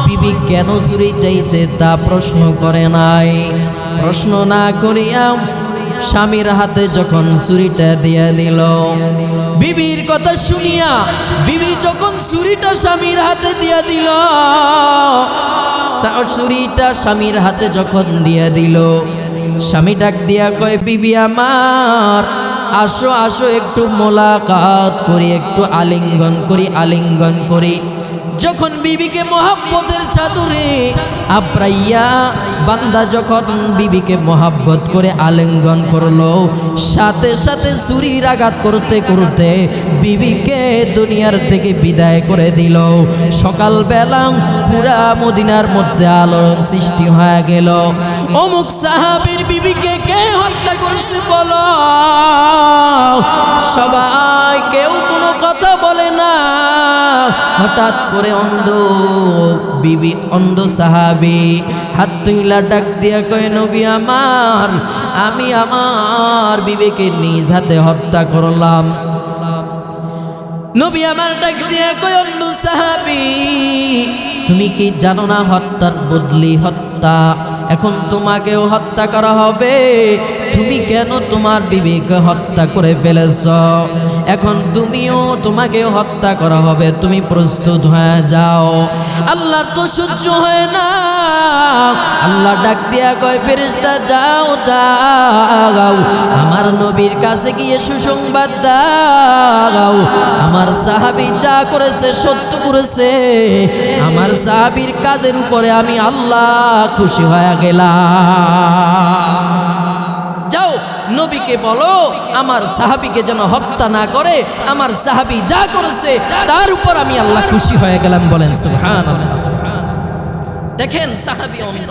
Speaker 1: বিবি কেন ছুরি চাইছে তা প্রশ্ন করে নাই প্রশ্ন না করিয়া স্বামীর হাতে যখন ছুরিটা দিয়া দিল বিবির কথা শুনিয়া বিবি যখন ছুরিটা স্বামীর হাতে দিয়া দিল ছুরিটা স্বামীর হাতে যখন দিয়া দিল স্বামী ডাক দিয়া কয় বিবি আমার আসো আসো একটু মোলাকাত করি একটু আলিঙ্গন করি যখন বিবিকে মোহাব্বতের চাদরে আপ্রাইয়া বান্দা যখন বিবিকে মোহাব্বত করে আলিঙ্গন করলো সাথে সাথে ছুরির আঘাত করতে করতে বিবিকে দুনিয়ার থেকে বিদায় করে দিল সকালবেলা পুরা মদিনার মধ্যে আলোড়ন সৃষ্টি হয়ে গেল অমুক সাহাবীর বিবিকে কে হত্যা করেছে বলো সবাই কেউ কোনো কথা বলে না হঠাৎ করে অন্ধ সাহাবী হাত তুইলা ডাক দিয়া কয় নবী আমি আমার বিবিকে নিজ হাতে হত্যা করলাম নবী আমার ডাক দিয়া কয় অন্ধ সাহাবী তুমি কি জানো না হত্যার বদলি হত্যা এখন তোমাকেও হত্যা করা হবে তুমি কেন তোমার বিবিকে হত্যা করে ফেলেছ? এখন তুমিও তোমাকে হত্যা করা হবে, তুমি প্রস্তুত হয়ে যাও। আল্লাহর তো সহ্য হয় না। আল্লাহ ডাক দিয়া কয়, ফেরেশতা যাও যাও, আমার নবীর কাছে গিয়ে সুসংবাদ দাও, আমার সাহাবী যা করেছে সত্য করেছে, আমার সাহাবীর কাজের উপরে আমি আল্লাহ খুশি হয়ে গেলাম। যাও নবীকে বলো আমার সাহাবীকে যেন হত্যা না করে, আমার সাহাবী যা করেছে তার উপর আমি আল্লাহ খুশি হয়ে গেলাম। বলেন সুবহানাল্লাহ। দেখেন সাহাবী অন্ধ,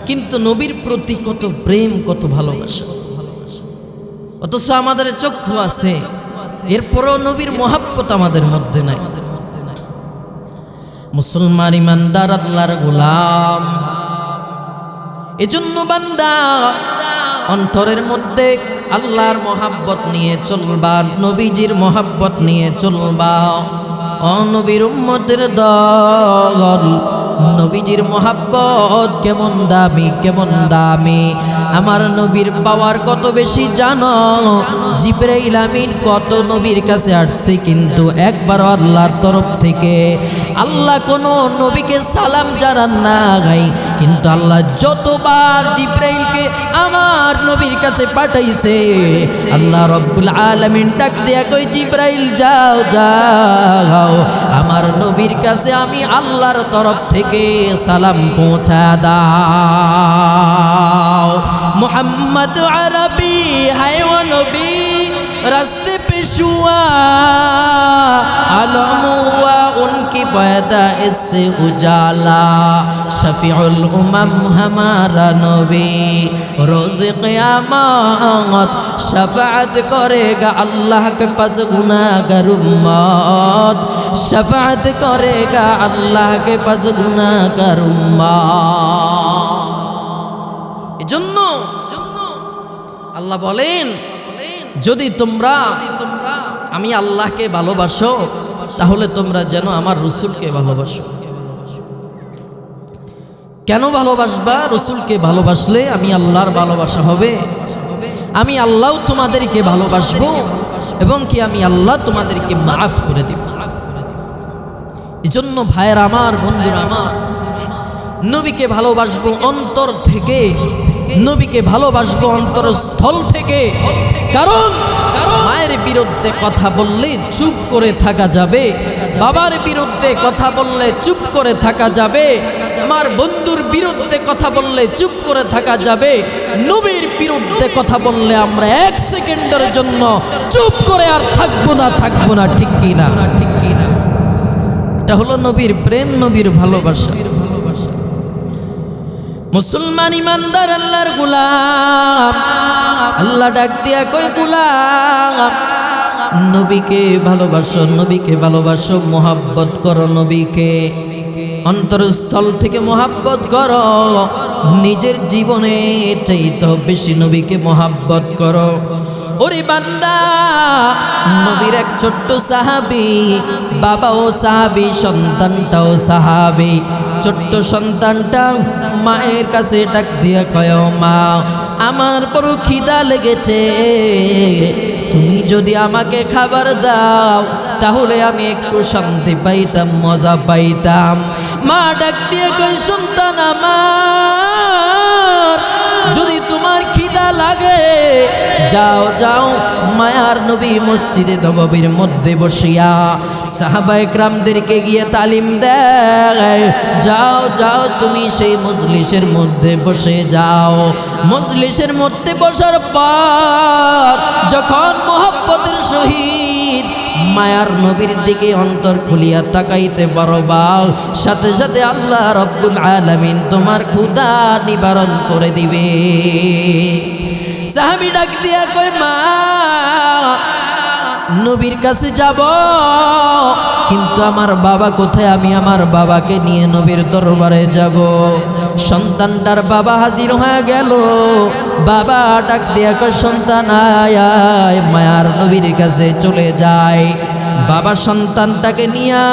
Speaker 1: কিন্তু নবীর প্রতি কত প্রেম, কত ভালোবাসা। অথচ আমাদের চক্ষু আছে, এরপরও নবীর মহাব্বত আমাদের মধ্যে নাই। মুসলমান ইমানদার আল্লাহর গোলাম, এজন্য বান্দা অন্তরের মধ্যে আল্লাহর মহাব্বত নিয়ে চলবা, নবীজির মহাব্বত নিয়ে চলবা। ও নবীর উম্মতের দল, নবীজির মহাব্বত কেমন দামি, কেমন দামি। আমার নবীর পাওয়ার কত বেশি জানো? জিবরাইল আমিন কত নবীর কাছে আসছে, কিন্তু একবারও আল্লাহর তরফ থেকে আল্লাহ কোনো নবীকে সালাম জানান নাই। কিন্তু আল্লাহ যতবার জিবরাইলকে আমার নবীর কাছে পাঠাইছে, আল্লাহ রব্বুল আলামিন ডাক দিয়া কই, জিবরাইল যাও যাও, আমার নবীর কাছে আমি আল্লাহর তরফ থেকে সালাম পৌঁছা দাও। মোহাম্মদ আরবি হায় ও নবী, রাস্তে पे शुआ आलम हुआ उनकी पैदा इससे उजाला। शफीउल उमम हमारा नबी रोज़ क़यामत शफाअत करेगा अल्लाह के पास गुनाहगार उम्मत, शफाअत करेगा अल्लाह के पास गुनाहगार उम्मत। এজন্য আল্লাহ বলেন, যদি তোমরা আমি আল্লাহকে ভালোবাসো তাহলে তোমরা যেন আমার রসুলকে ভালোবাসো। কেন ভালোবাসবা? রসুলকে ভালোবাসলে আমি আল্লাহর ভালোবাসা হবে, আমি আল্লাহ তোমাদেরকে ভালোবাসবো, এবং কি আমি আল্লাহ তোমাদেরকে মাফ করে দিব। এজন্য ভাইয়ের আমার, বন্ধুরা আমার, নবীকে ভালোবাসবো অন্তর থেকে, নবীকে ভালোবাসবো অন্তরস্থল থেকে। কারণ মায়ের বিরুদ্ধে কথা বললে চুপ করে থাকা যাবে, বাবার বিরুদ্ধে কথা বললে চুপ করে থাকা যাবে, আমার বন্ধুর বিরুদ্ধে কথা বললে চুপ করে থাকা যাবে, নবীর বিরুদ্ধে কথা বললে আমরা এক সেকেন্ডের জন্য চুপ করে আর থাকবো না, থাকবো না। ঠিক কি না? ঠিক কি না? এটা হলো নবীর প্রেম, নবীর ভালোবাসা। মুসলমান ইমানদার আল্লাহর গোলাম, আল্লাহ ডাক দিয়া কই, গোলাম নবীকে ভালোবাসো, নবীকে ভালোবাসো, মোহাব্বত করো নবীকে, অন্তরস্থল থেকে মোহাব্বত করো, নিজের জীবনে চাইতে বেশি নবীকে মোহাব্বত করো। ওরে বান্দা, নবীর এক ছোট্ট সাহাবী, বাবাও সাহাবী, সন্তানটাও সাহাবী। ছোট্ট সন্তানটা মায়ের কাছে ডাক দিয়া কয়, মা আমার বড় খিদা লেগেছে, তুমি যদি আমাকে খাবার দাও তাহলে আমি একটু শান্তি পাইতাম, মজা পাইতাম। মা ডাক দিয়ে কই, সন্তান আমার, যদি তোমার খিদা লাগে যাও যাও, মায়ার নবী মসজিদে নববীর মধ্যে বসিয়া সাহাবায়ে কেরামদেরকে গিয়ে তালিম দেয়, যাও যাও তুমি সেই মজলিসের মধ্যে বসে যাও। মজলিসের মধ্যে বসার পর যখন মোহাব্বতের সহিত মায়ার নবীর দিকে অন্তর খুলিয়া তাকাইতে পারবা, সাথে সাথে আল্লাহ রব্বুল আলামিন তোমার ক্ষুধা নিবারণ করে দিবে। সাহাবী ডাক দিয়া কয়, মা নবীর কাছে যাব, কিন্তু আমার বাবা কোথায়? আমি আমার বাবাকে নিয়ে নবীর দরবারে যাব। সন্তানটার বাবা হাজির হয়ে গেল। বাবা ডাক দিয়া কয়, সন্তান আয় আয়, মায়ার নবীর কাছে চলে যায়। বাবা সন্তানটাকে নিয়ে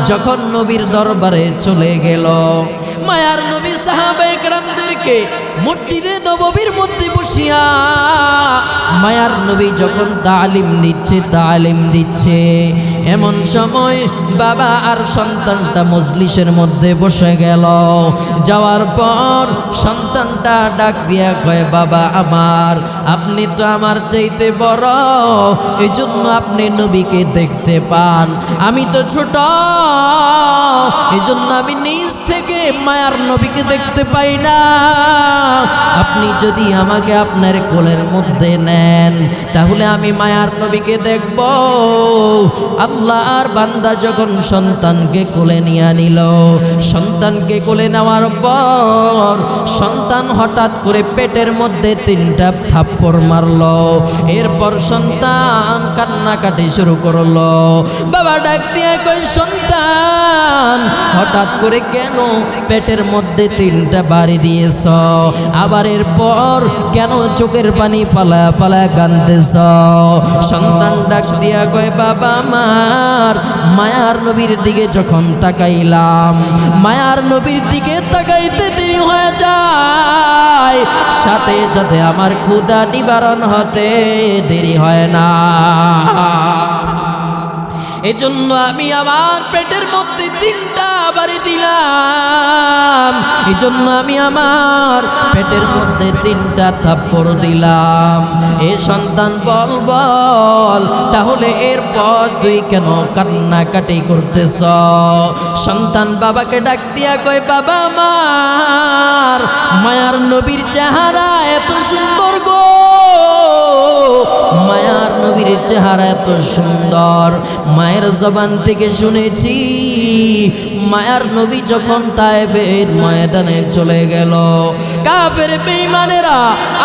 Speaker 1: যখন নবীর দরবারে চলে গেল, মায়ার নবী সাহাবায়ে কেরামদেরকে মসজিদে নববীর মধ্যে বসিয়া মায়ার নবী যখন তালিম দিচ্ছে এমন সময় বাবা আর সন্তানটা মজলিসের মধ্যে বসে গেল। যাওয়ার পর সন্তানটা ডাক দিয়া কয়, বাবা আমার, আপনি তো আমার চাইতে বড়, এই জন্য আপনি নবীকে দেখতে পান, আমি তো ছোট, এই জন্য আমি নিজ থেকে মায়ার নবীকে দেখতে পাই না। আপনি যদি আমাকে আপনার কোলের মধ্যে নেন তাহলে আমি মায়ার নবীকে দেখব। আল্লাহর বান্দা যখন সন্তানকে কোলে নিয়ে নিল, সন্তানকে কোলে নেওয়ার পর সন্তান হঠাৎ করে পেটের মধ্যে 3টা থাপ্পড় মারল। এরপর সন্তান কান্নাকাটি শুরু করলো। বাবা ডাক দিয়ে কই, সন্তান হঠাৎ করে কেন পেটের মধ্যে 3টা বাড়ি দিয়েছ? আবার এরপর কেন চোখের পানি ফালা ফালা কাঁদতেছ? সন্তান ডাক দিয়া কয়, বাবা আমার, মায়ার নবীর দিকে যখন তাকাইলাম, মায়ার নবীর দিকে তাকাইতে দেরি হয়ে যায়, সাথে সাথে আমার ক্ষুধা নিবারণ হতে দেরি হয় না। এজন্য আমি আমার পেটের মধ্যে 3টা বাড়ি দিলাম, এজন্য আমি আমার পেটের মধ্যে 3টা থাপ্পড় দিলাম। এ সন্তান বল বল, তাহলে এরপর তুই কেন কান্নাকাটি করতেছ? সন্তান বাবাকে ডাক দিয়া কয়, বাবা আমার, মায়ার নবীর চেহারা এত সুন্দর গো, মায়ার নবীর চেহারা এত সুন্দর, মায়ের জবান থেকে শুনেছি মায়ার নবী যখন তায়েফের ময়দানে চলে গেল, কাফের বেঈমানেরা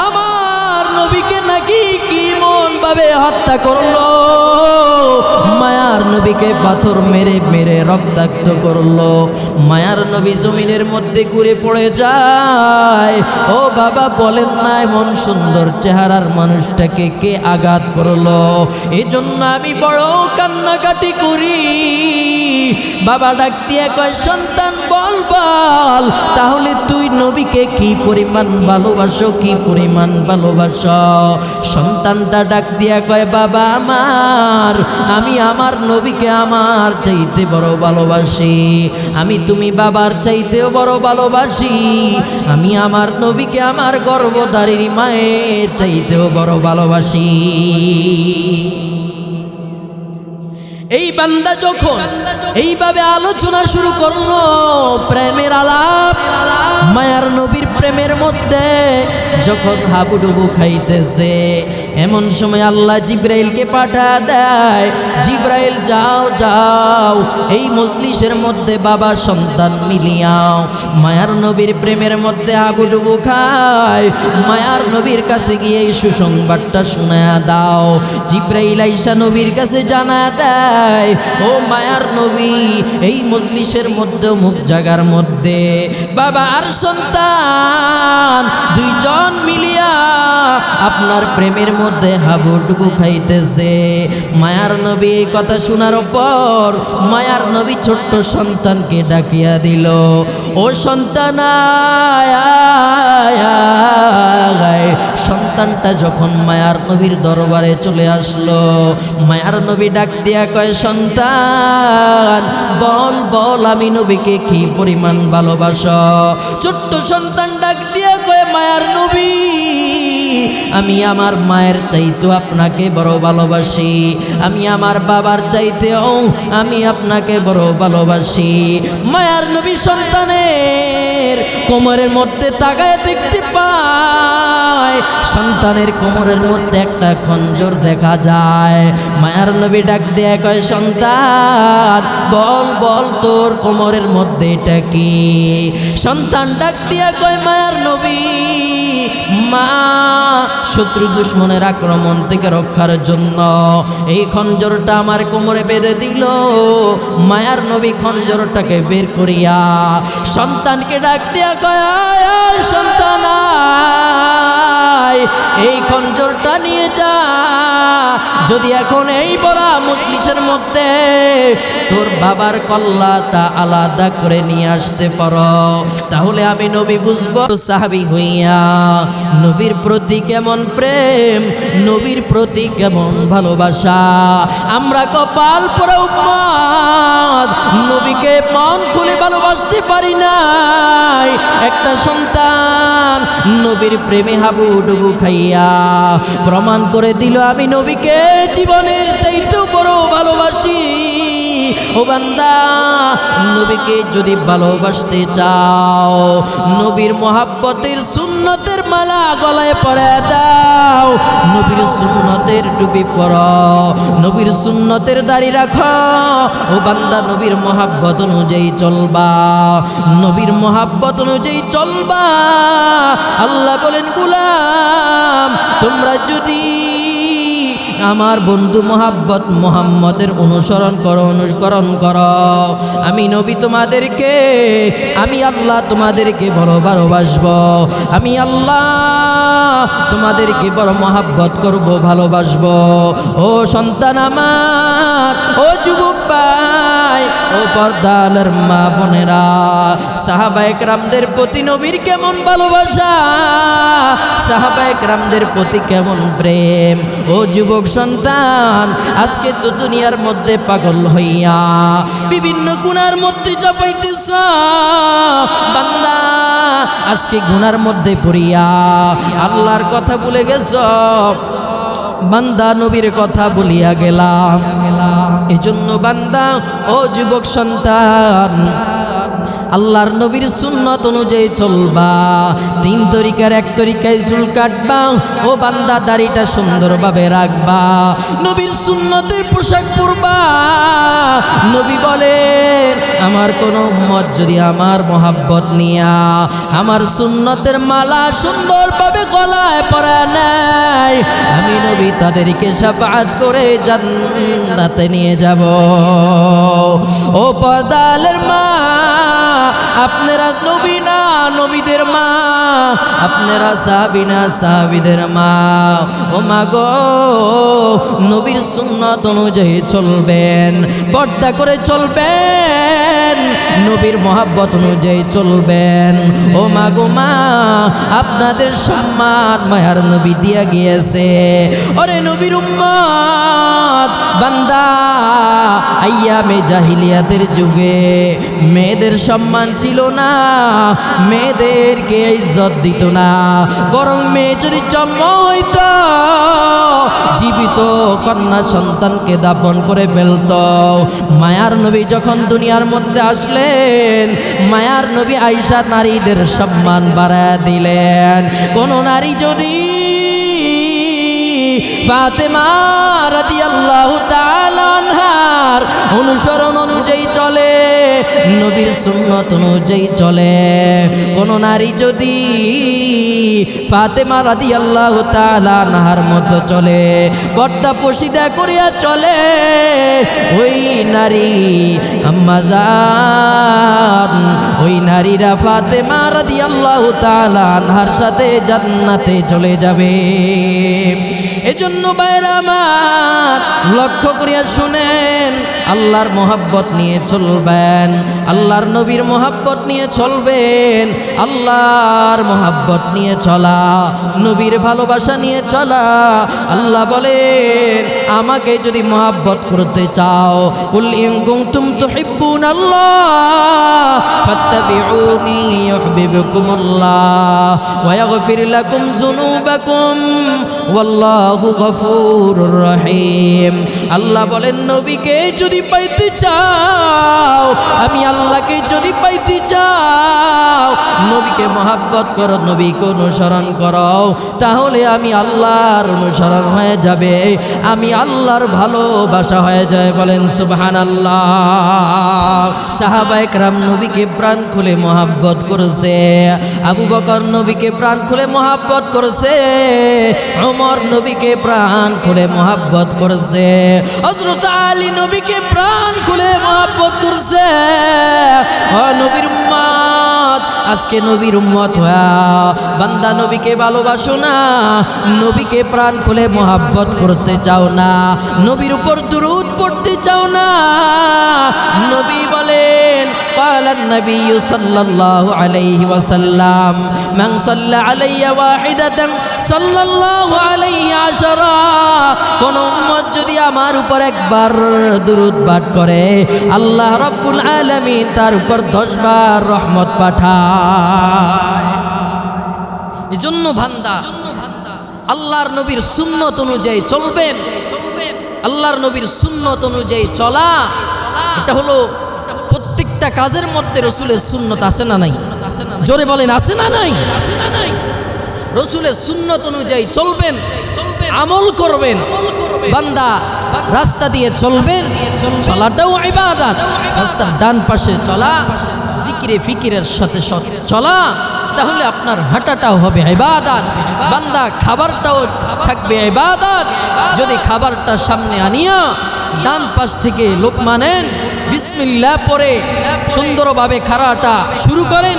Speaker 1: আমার নবীকে নাকি কেমন ভাবে হত্যা করলো, মায়ার নবীকে পাথর মেরে মেরে রক্তাক্ত করলো। মায়ার নবী জমিনের মধ্যে ঘুরে পড়ে যায়। ও বাবা, বলেন না এমন সুন্দর চেহারার মানুষটাকে কে আঘাত করলো? এই জন্য আমি বড় কান্নাকাটি করি। বাবা ডাক দিয়ে কয়, সন্তান বল বল, তাহলে তুই নবীকে কি পরিমাণ ভালোবাসো, কি পরিমাণ ভালোবাসো? সন্তানটা ডাক দিয়া কয়, বাবা আমার, আমি আমার নবীকে আমার চাইতে বড় ভালোবাসি, আমি তুমি বাবার চাইতেও বড় ভালোবাসি, আমি আমার নবীকে আমার গর্ভধারিণী মায়ের চাইতেও বড় ভালোবাসি। এই বান্দা যখন এইভাবে আলোচনা শুরু করলো, প্রেমের আলাপ, মায়ার নবীর প্রেমের মধ্যে যখন হাবুডুবু খাইতেছে, এমন সময় আল্লাহ জিব্রাইলকে পাঠা দেয়, জিব্রাইল যাও যাও এই মজলিসের মধ্যে বাবা সন্তান মিলিয়াও মায়ার নবীর প্রেমের মধ্যে হাবুডুবু খায়, মায়ার নবীর কাছে গিয়ে এই সুসংবাদটা শোনায়া দাও। জিব্রাইল আইসা নবীর কাছে জানা দেয়, ও মায়ার নবী, এই মজলিসের মধ্যে মুখ জাগার মধ্যে বাবা আর সন্তান 2 জন মিলিয়া আপনার প্রেমের মধ্যে হাবুডুবু খাইতেছে। মায়ার নবী এই কথা শোনার পর মায়ার নবী ছোট্ট সন্তানকে ডাকিয়া দিল, ও সন্তান আয় আয়। সন্তানটা যখন মায়ার নবীর দরবারে চলে আসলো, মায়ার নবী ডাক দিয়া কয়, সন্তান বল বল, আমি নবীকে কি পরিমাণ ভালোবাসো? ছোট্ট সন্তান ডাক দিয়া কয়, মায়ার নবী, আমি আমার মায়ের চাইতেও আপনাকে বড় ভালোবাসি, আমি আমার বাবার চাইতেও আমি আপনাকে বড় ভালোবাসি। মায়ার নবী সন্তানের কোমরের মধ্যে তাকায় দেখতে পায়, সন্তানের কোমরের মধ্যে একটা খঞ্জর দেখা যায়। মায়ার নবী ডাক দিয়ে কয়, সন্তান বল বল, তোর কোমরের মধ্যে এটা কি? সন্তান ডাক দিয়া কয়, মায়ার নবী, মা শত্রু দুশ্মনের আক্রমণ থেকে রক্ষার জন্য এই খঞ্জরটা আমার কোমরে বেঁধে দিল। মায়ার নবী খঞ্জরটাকে বের করিয়া সন্তানকে ডাক দিয়া কয়, আয় সন্তান আয়, এই খঞ্জরটা নিয়ে যা, যদি এখন এই বড় মজলিসের মধ্যে তোর বাবার কল্লাটা আলাদা করে নিয়ে আসতে পারো, তাহলে আমি নবী বুঝবো সাহাবী হইয়া নবীর প্রতি কেমন প্রেম, নবীর প্রতি কেমন ভালোবাসা। আমরা কপাল পোড়া উম্মত, নবীকে মন খুলে ভালোবাসতে পারি নাই। একটা সন্তান নবীর প্রেমে হাবুডুবু খাইয়া প্রমাণ করে দিল আমি নবীকে জীবনের চাইতে বড় ভালোবাসি। ও বান্দা, নবীকে যদি ভালোবাসতে চাও, নবীর মোহাব্বতের সুন্নতের মালা গলায় পরে দাও, নবীর সুন্নতের টুপি পরো, নবীর সুন্নতের দাড়ি রাখো। ও বান্দা, নবীর মোহাব্বত অনুযায়ী চলবা, নবীর মোহাব্বত অনুযায়ী চলবা। আল্লাহ বলেন, গোলাম তোমরা যদি আমার বন্ধু মোহাব্বত মুহাম্মদের অনুসরণ করো, আমি নবী তোমাদেরকে, আমি আল্লাহ তোমাদেরকে বড় ভালোবাসবো, আমি আল্লাহ তোমাদেরকে বড় মোহাব্বত করব, ভালোবাসবো। ও সন্তান আমার, ও যুবক ভাই, ও পর্দার মা বোনেরা, সাহাবায়ে কেরামদের প্রতি নবীর কেমন ভালোবাসা, সাহাবায়ে কেরামদের প্রতি কেমন প্রেম। ও যুবক সন্তান, আজকে তো দুনিয়ার মধ্যে পাগল হইয়া বিভিন্ন গুনার মধ্যে চাপাইতেছ বান্দা, আজকে গুনার মধ্যে পড়িয়া আল্লাহর কথা ভুলে গেছ বান্দা, নবীর কথা বলিয়া গেলাম। এজন্য বান্দা, ও যুবক সন্তান, আল্লাহর নবীর সুন্নত অনুযায়ী চলবা। 3 তরিকার 1 তরিকায় চুল কাটবা। ও বান্দা, দাড়িটা সুন্দরভাবে রাখবা, নবীর সুন্নতের পোশাক পরবা। নবী বলেন, আমার কোন উম্মত যদি আমার মোহাব্বত নিয়া আমার সুন্নতের মালা সুন্দরভাবে গলায় পরা নেয়, আমি নবী তাদেরকে শাফাআত করে জান্নাতে নিয়ে যাব। ও পর্দালের মা, আপনারা নবী না নবীদের মা, আপনারা সাহাবী না সাহাবীদের মা। ও মা গো, নবীর সুন্নাত অনুযায়ী চলবেন, পর্দা করে চলবেন, নবীর মোহাব্বত অনুযায়ী চলবেন। ও মা গো মা, আপনাদের সম্মান মায়ার নবী দিয়া গিয়েছে। ওরে নবীর উম্মত বান্দা, আইয়ামে জাহিলিয়াতের যুগে মেয়েদের সম্মান ছিল না, মেয়েদেরকে ইজ্জত দিত না, বরং মেয়ে যদি জন্ম হইত জীবিত কন্যা সন্তানকে দাফন করে ফেলত। মায়ার নবী যখন দুনিয়ার মধ্যে আসলেন, মায়ার নবী আয়েশা নারীদের সম্মান বাড়ায় দিলেন। কোন নারী যদি ফাতেমা রাদিয়াল্লাহু তাআলা আনহার অনুসরণ অনুযায়ী চলে, নবীর সুন্নত অনুযায়ী চলে, কোন নারী যদি ফাতেমা রাদিয়াল্লাহু তাআলা আনহার মতো চলে, পর্দা পশিদা করিয়া চলে, ওই নারী আম্মা জান, ওই নারীরা ফাতেমা রাদিয়াল্লাহু তাআলা আনহার সাথে জান্নাতে চলে যাবে। এজন্য ভাইরা আমার, লক্ষ্য করিয়া শুনেন, আল্লাহর মোহাব্বত নিয়ে চলবেন, আল্লাহর নবীর মোহাব্বত নিয়ে চলবেন। আল্লাহর মোহাব্বত নিয়ে চলা, নবীর ভালোবাসা নিয়ে চলা। আল্লাহ বলেন, আমাকে যদি মোহাব্বত করতে চাও, কুল ইন কুনতুম তুহিব্বুনাল্লাহ ফাত্তাবিউনি ইউহিব্বুকুমুল্লাহ ওয়া ইয়াগফির লাকুম যুনুবাকুম ওয়াল্লাহু গফুরুর রহিম। আল্লাহ বলেন, নবীকে যদি পাইতে চাও, আমি আল্লাহকে যদি পাইতে চাও, নবীকে মহাব্বত করো, নবীকে অনুসরণ করো, তাহলে আমি আল্লাহর অনুসরণ হয়ে যাবে, আমি আল্লাহর ভালোবাসা হয়ে যায়। বলেন সুবহানাল্লাহ। সাহাবায়ে কেরাম নবীকে প্রাণ খুলে মহাব্বত করেছে, আবু বকর নবীকে প্রাণ খুলে মহাব্বত করেছে, ওমর নবীকে প্রাণ খুলে মহাব্বত করেছে, হযরত আলী নবীকে প্রাণ খুলে মহাব্বত করছে, ও নবীর উম্মত, আজকে নবীর উম্মত হয়া বান্দা নবীকে ভালোবাসো না, নবীকে প্রাণ খুলে মোহাব্বত করতে চাও না, নবীর উপর দুরূদ পড়তে চাও না। নবী বলেন قال النبي صلى الله عليه وسلم من صلى علي واحدة صلى الله عليه عشرا। কোন উম্মত যদি আমার উপর একবার দুরূদ পাঠ করে আল্লাহ রাব্বুল আলামিন তার উপর 10 বার রহমত পাঠায়। এজন্য বান্দা আল্লাহর নবীর সুন্নত অনুযায়ী চলবেন। আল্লাহর নবীর সুন্নত অনুযায়ী চলা, এটা হলো প্রত্যেকটা কাজের মধ্যে রসুলের সুন্নত আছে না নাই? জোরে বলেন আছে না নাই? রসুলের সুন্নত অনুযায়ী চলবেন, আমল করবেন। বান্দা রাস্তা দিয়ে চলবেন, চলাটাও ইবাদত। রাস্তার ডান পাশে চলা, জিকিরে ফিকিরের সাথে চলা, তাহলে আপনার হাঁটাটাও হবে ইবাদত। বান্দা খাবারটাও থাকবে ইবাদত। যদি খাবারটা সামনে আনিয়া ডান পাশ থেকে লোকমা নেন, বিসমিল্লাহ পরে সুন্দরভাবে খাওয়াটা শুরু করেন,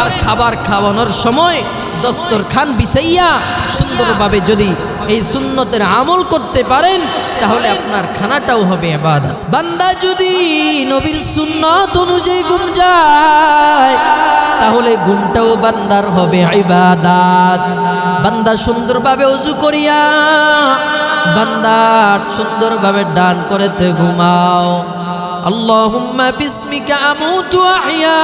Speaker 1: আর খাবার খাওয়ানোর সময় দস্তরখান বিছাইয়া সুন্দরভাবে যদি এই সুন্নতের আমল করতে পারেন তাহলে আপনার খানাটাও হবে ইবাদত। বান্দা যদি নবীর সুন্নত অনুযায়ী ঘুম যায় তাহলে ঘুমটাও বান্দার হবে ইবাদত। বান্দা সুন্দরভাবে ওযু করিয়া বান্দা সুন্দরভাবে ডান করেতে ঘুমাও। আল্লাহুম্মা বিসমিকা আমুতু আহইয়া,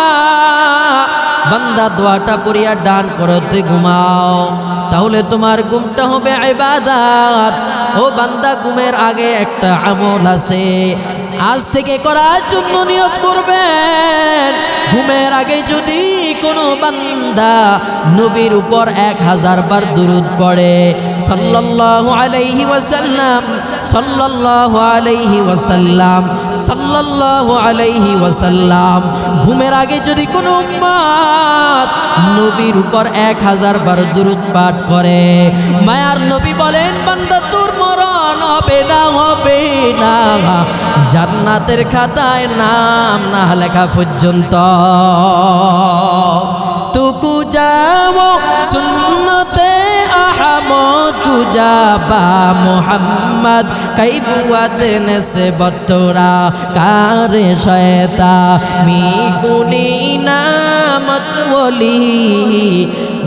Speaker 1: বান্দা দোয়াটা পড়িয়া ডান করতে ঘুমাও, তাহলে তোমার ঘুমটা হবে ইবাদত। ও বান্দা, ঘুমের আগে একটা আমল আছে, আজ থেকে করার জন্য নিয়ত করবেন। ঘুমের আগে যদি কোনো বান্দা নবীর উপর 1000 বার দুরূদ পড়ে, সাল্লাল্লাহু আলাইহি ওয়াসাল্লাম, সাল্লাল্লাহু আলাইহি ওয়াসাল্লাম, সাল্লাল্লাহু আলাইহি ওয়াসাল্লাম, ঘুমের আগে যদি কোনো উম্মত নবীর উপর 1000 বার দুরূদ পাঠ করে, মায়ার নবী বলেন বান্দা তোর মরণ হবে না, হবে না, জান্নাতের খাতায় নাম না লেখা পর্যন্ত। তুকু যাও সুন্নতে আহমদ কুজাবা মোহাম্মদ কাইবুয়াত নেসে বতরা কারে শয়তা মি কুলি নামত ওলি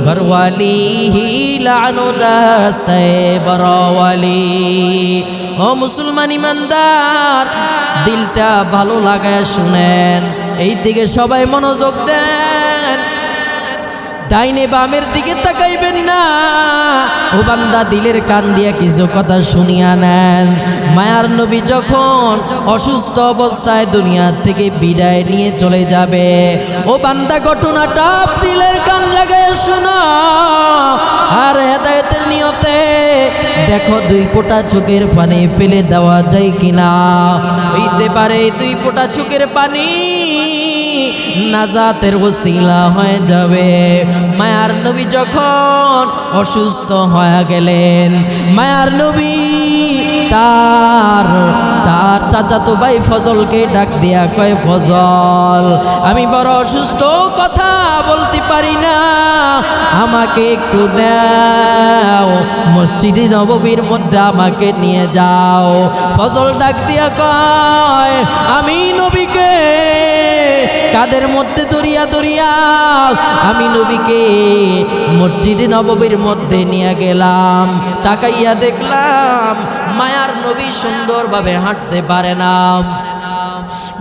Speaker 1: ঘরওয়ালি হি লানু দাস্তে বরওয়ালি। ও মুসলমান ইমানদার, দিলটা ভালো লাগায় শুনেন, এই দিকে সবাই মনোযোগ দেন, ডাইনে বামের দিকে তাকাইবেন না। ও বান্দা, দিলের কান দিয়া কিছু কথা শুনিয়া নেন। মায়ার নবী যখন অসুস্থ অবস্থায় দুনিয়া থেকে বিদায় নিয়ে চলে যাবে, ও বান্দা ঘটনাটা দিলের কান লাগায় শোনো, আর হেদায়েতের নিয়তে দেখো 2 ফোঁটা চোখের পানি ফেলে দেওয়া যায় কিনা। হইতে পারে 2 ফোঁটা চোখের পানি নাজাতের ওসিলা হয়ে যাবে। মায়ার নবী যখন অসুস্থ হয়ে গেলেন, মায়ার নবী তার চাচাতো ভাই ফজলকে ডাক দিয়া কয়, ফজল আমি বড় অসুস্থ, কথা বলতে পারি না, আমাকে একটু নাও, মসজিদে নববীর মধ্যে আমাকে নিয়ে যাও। ফজল ডাক দিয়া কয়, আমি নবীকে কাদের মধ্যে দরিয়া দরিয়া আমি নবীকে মসজিদে নববীর মধ্যে নিয়ে গেলাম, তাকাইয়া দেখলাম মায়ার নবী সুন্দরভাবে হাঁটতে পারে না।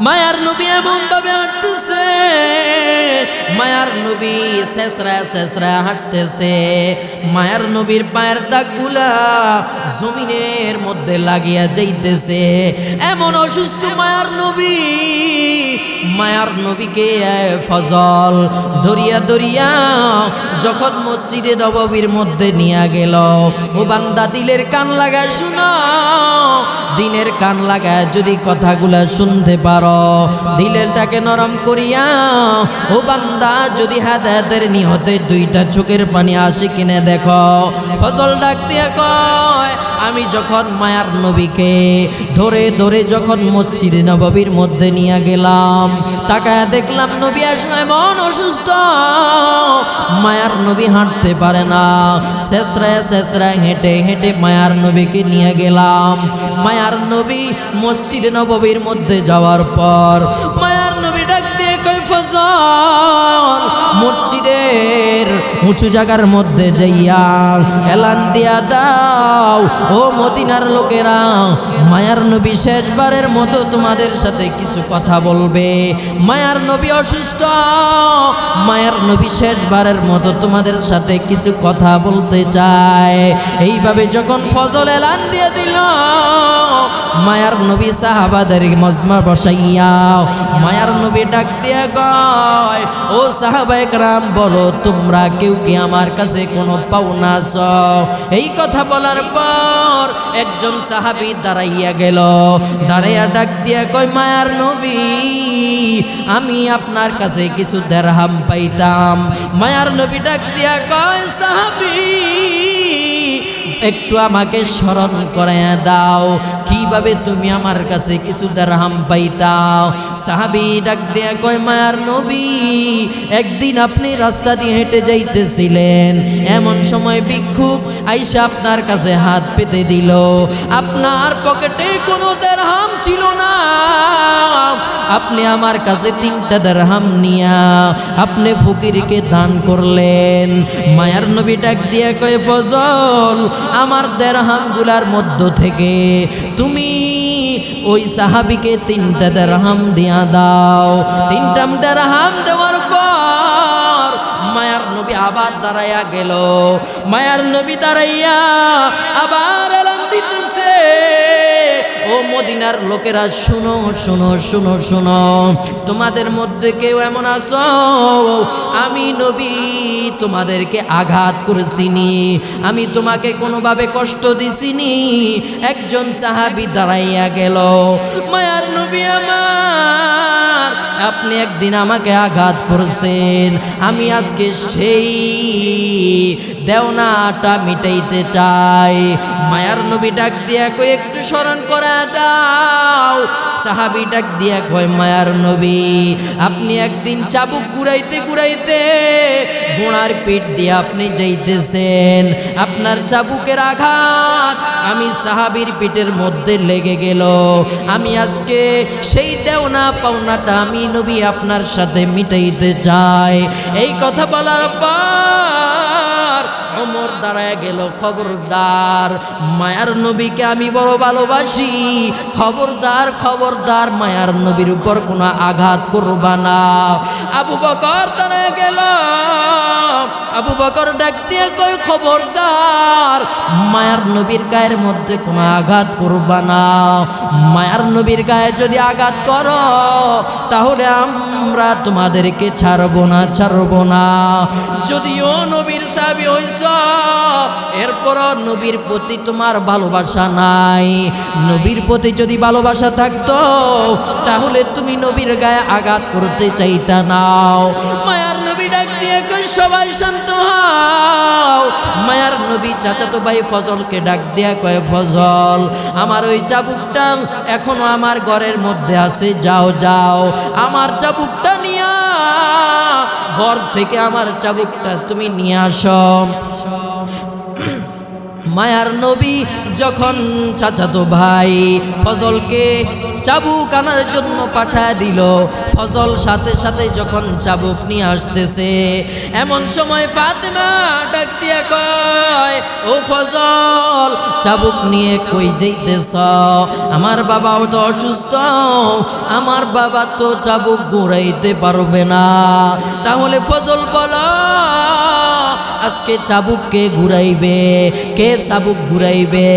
Speaker 1: মায়ার নবী এমন ভাবে হাঁটতেছে, মায়ার নবী শেষরা শেষরা হাঁটতেছে, মায়ার নবীর পায়ের দাগগুলা জমিনের মধ্যে লাগিয়া যাইতেছে। এমন অসুস্থ মায়ার নবী, মায়ার নবীকে ফজল ধরিয়া ধরিয়া যখন মসজিদে নববীর মধ্যে নিয়ে গেল, ও বান্দা দিলের কান লাগায় শুনো, দিনের কান লাগায় যদি কথাগুলা শুনতে পারো, দিলেরটাকে নরম করিয়া, ও বান্দা যদি হেদায়েতের নিয়তে 2টা চোখের পানি আসে কিনে দেখো। ফজল ডাক দিয়া কয়, আমি যখন মায়ার নবীকে ধরে ধরে যখন মসজিদে নববীর মধ্যে নিয়ে গেলাম, তাকায় দেখলাম নবী আসলে মন অসুস্থ, মায়ার নবী হাঁটতে পারে না, শেষরায় শেষরায় হেঁটে হেঁটে মায়ার নবীকে নিয়ে গেলাম। মায়ার নবী মসজিদে নববীর মধ্যে যাওয়ার পর মায়ার নবী ডাক দিয়ে কই ফজল, মসজিদের উঁচু জায়গার মধ্যে যাইয়া এলান দিয়া দাও, ও মদিনার লোকেরা, মায়ার নবী শেষবারের মতো তোমাদের সাথে কিছু কথা বলবে। মায়ার নবী অসুস্থ, মায়ার নবী শেষবারের মতো তোমাদের সাথে কিছু কথা বলতে চায়। এইভাবে যখন ফজল এলান দিয়ে দিল, মায়ার নবী সাহাবাদের মজমা বসাইয়া মায়ার নবী ডাক দিয়ে কয়, ও সাহাবায়ে কেরাম, বলো তোমরা কেউ কি আমার কাছে কোনো পাওনা আছো? এই কথা বলার পর একজন সাহাবী দাঁড়াইয়া গেল, দাঁড়াইয়া ডাক দিয়া কয়, মায়ার নবী, আমি আপনার কাছে কিছু দিরহাম পাইতাম। মায়ার নবী ডাক দিয়া কয়, সাহাবী, একটু আমাকে স্মরণ করাইয়া দাও, কিভাবে তুমি আমার কাছে কিছু দিরহাম পাইতাও? সাহাবী ডাক দিয়া কয়, মায়ার নবী, একদিন আপনি রাস্তা দিয়ে হেঁটে যাইতেছিলেন, এমন সময় ভিক্ষুক আইসা আপনার কাছে হাত পেতে দিল, আপনার পকেটে কোনো দিরহাম ছিল না, আপনি আমার কাছে 3টা দিরহাম নিয়া আপনি ফকিরকে দান করলেন। মায়ার নবী ডাক দিয়া কয়, ফজল, আমার দিরহামগুলার মধ্য থেকে তুমি ওই সাহাবীকে 3টা দিরহাম দিয়া দাও। 3টা দিরহাম দেওয়ার পর মায়ার নবী আবার দাঁড়াইয়া গেল। মায়ার নবী দাঁড়াইয়া আবার এলান দিতেছে, ও মদিনার লোকেরা, শুনো শুনো শুনো শুনো, তোমাদের মধ্যে কেউ এমন আছো, আমি নবী তোমাদেরকে আঘাত করেছিনি, আমি তোমাকে কোনোভাবে কষ্ট দিছিনি। একজন সাহাবী দাঁড়াইয়া গেল, মায়ার নবী আমার, আপনি একদিন আমাকে আঘাত করেছেন, আমি আজকে সেই দেওনাটা মিটাইতে চাই। মায়ার নবী ডাক দিয়া কই, একটু স্মরণ করে দাও। সাহাবী ডাক দিয়া কয়, মায়ার নবী, আপনি একদিন চাবুক ঘুরাইতে ঘুরাইতে ঘোড়ার পিঠ দিয়ে আপনি যাইতেছেন, আপনার চাবুকের আঘাত আমি সাহাবীর পিঠের মধ্যে লেগে গেল, আমি আজকে সেই দেওনা পাওনাটা আমি নবী আপনার সাথে মিটাইতে চাই। এই কথা বলার পর ওমর দাঁড়ায় গেল, খবরদার, মায়ার নবীকে আমি বড় ভালোবাসি, খবরদার খবরদার, মায়ার নবীর উপর কোনো আঘাত করবা না। আবু বকর দাঁড়ায় গেল, আবু বকর ডাক দিয়ে কই, খবরদার, মায়ার নবীর গায়ের মধ্যে কোনো আঘাত করবা না, মায়ার নবীর গায়ে যদি আঘাত করো তাহলে আমরা তোমাদেরকে ছাড়বো না, ছাড়বো না। যদিও নবীর সাহাবী হইছ, এরপরও নবীর প্রতি তোমার ভালোবাসা নাই। নবীর প্রতি যদি ভালোবাসা থাকতো তাহলে তুমি নবীর গায়ে আঘাত করতে চাইতা নাও। মায়ার নবী ডাক দিয়ে কই, সবাই শান্ত হও। মায়ার নবী চাচাতো ভাই ফজলকে ডাক দিয়া কয়, ফজল, আমার ওই চাবুকটা এখনো আমার ঘরের মধ্যে আছে, যাও যাও আমার চাবুকটা নিয়া ঘর থেকে আমার চাবুকটা তুমি নিয়ে আসো। মায়ার নবী যখন চাচাতো ভাই ফজলকে চাবুক আনার জন্য পাঠায় দিল, ফজল সাথে সাথে যখন চাবুক নিয়ে আসতেছে, এমন সময় ফাতেমা ডাক দিয়া কয়, ও ফজল, চাবুক নিয়ে কই যাইতেছ? আমার বাবাও তো অসুস্থ, আমার বাবা তো চাবুক ঘুরাইতে পারবে না। তাহলে ফজল বলো, আজকে চাবুক কে ঘুরাইবে? কে চাবুক ঘুরাইবে?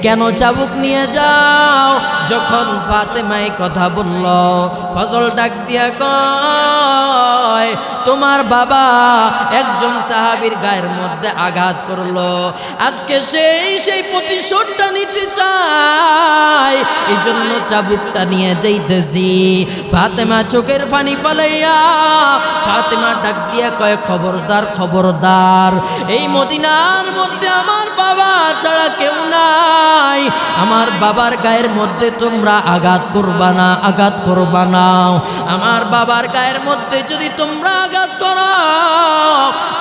Speaker 1: কেন চাবুক নিয়ে যাও? যখন ফাতেমায় কথা বলল, ফজল ডাক দিয়া কয়, তোমার বাবা একজন সাহাবীর গায়ের মধ্যে আঘাত করলো, আজকে সেই প্রতিশোধটা নিতে চায়। এই জন্য চাবুকটা নিয়ে যাইতেছি। ফাতেমা চোখের পানি পালাইয়া ফাতেমা ডাক দিয়া কয়, খবরদার খবরদার, এই মদিনার মধ্যে আমার বাবা ছাড়া কেউ নাই, আমার বাবার গায়ের মধ্যে তোমরা আঘাত করবা না, আঘাত করবা না। আমার বাবার গায়ের মধ্যে যদি তোমরা আঘাত করো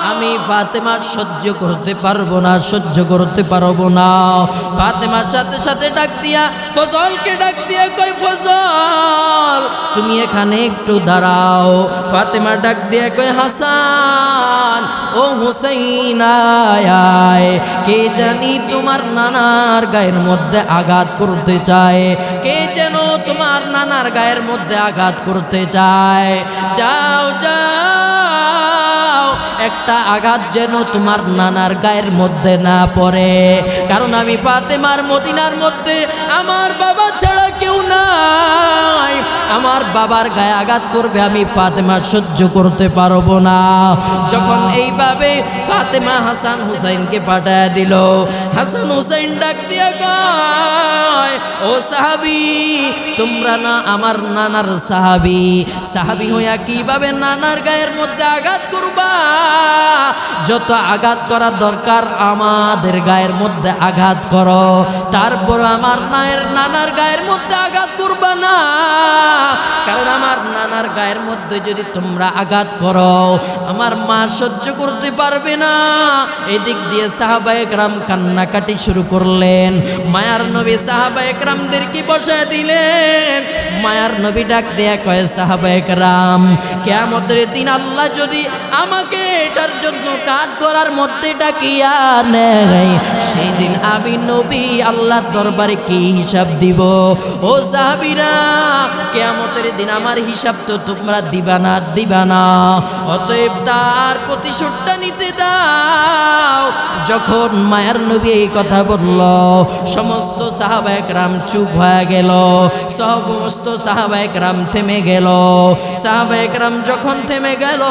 Speaker 1: আমি ফাতেমা সহ্য করতে পারবো না, সহ্য করতে পারবো না। ফাতেমার সাথে সাথে ডাক দিয়া ফজলকে ডাক দিয়া কই, ফজল তুমি এখানে একটু দাঁড়াও। ফাতেমা ডাক দিয়া কই, হাসান ও হুসাইন আয়, কে জানি তোমার নানার গায়ের মধ্যে আঘাত করতে চায়, কে যেন তোমার নানার গায়ের মধ্যে আঘাত করতে চায়। যাও যাও, একটা আঘাত যেন তোমার নানার গায়ের মধ্যে না পড়ে, কারণ আমি ফাতেমার মদিনার মধ্যে আমার বাবা ছাড়া কেউ নাই, আমার বাবার গায়ে আঘাত করবে আমি ফাতেমা সহ্য করতে পারবো না। যখন এইভাবে ফাতেমা হাসান হুসাইনকে পাঠায় দিল, হাসান হুসাইন ডাক দিয়া কয়, ও সাহাবী, তোমরা না আমার নানার সাহাবী, সাহাবী হইয়া কিভাবে নানার গায়ের মধ্যে আঘাত করবা? যত আঘাত করা দরকার আমাদের গায়ের মধ্যে আঘাত করো, তারপর আমার নানার গায়ের মধ্যে আঘাত করবা না, কারণ আমার নানার গায়ের মধ্যে যদি তোমরা আঘাত করো আমার মা সহ্য করতে পারবে না। এদিক দিয়ে সাহাবায়ে কেরাম কান্নাকাটি শুরু করলেন। মায়ার নবী সাহাবায়ে কেরামদেরকে বসায় দিলেন। মায়ার নবী ডাক দেয়া কয়, সাহাবায়ে কেরাম, কিয়ামতের দিন আল্লাহ যদি আমাকে এটার জন্য কাঠ গড়ার মধ্যে ডাকিয়া নেয়, সেই দিন আমি নবী আল্লাহর দরবারে কি হিসাব দিব? ও সাহাবীরা, কিয়ামতের দিন আমার হিসাব তো তোমরা দিবা না, দিবা না, অতএব তার প্রতিশোধটা নিতে দাও। যখন মায়ার নবী এই কথা বলল, সমস্ত সাহাবায়ে কেরাম চুপ হয়ে গেল, সমস্ত সাহাবায়ে কেরাম থেমে গেল। সাহাবায়ে কেরাম যখন থেমে গেল,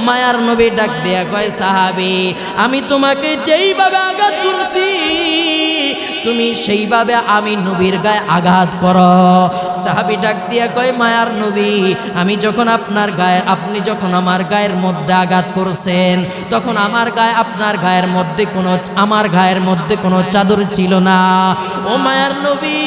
Speaker 1: মায়ার নবী ডাক দেয়া কয়, সাহাবী, আমি তোমাকে যেইভাবে আঘাত করছি তুমি সেইভাবে আমি নবীর গায়ে আঘাত করো। সাহাবী ডাক দিয়া কয়, মায়ার নবী, আমি যখন আপনার গায়ে, আপনি যখন আমার গায়ের মধ্যে আঘাত করছেন তখন আমার গায়ে, আপনার গায়ের মধ্যে কোনো, আমার গায়ের মধ্যে কোনো চাদর ছিল না। ও মায়ার নবী,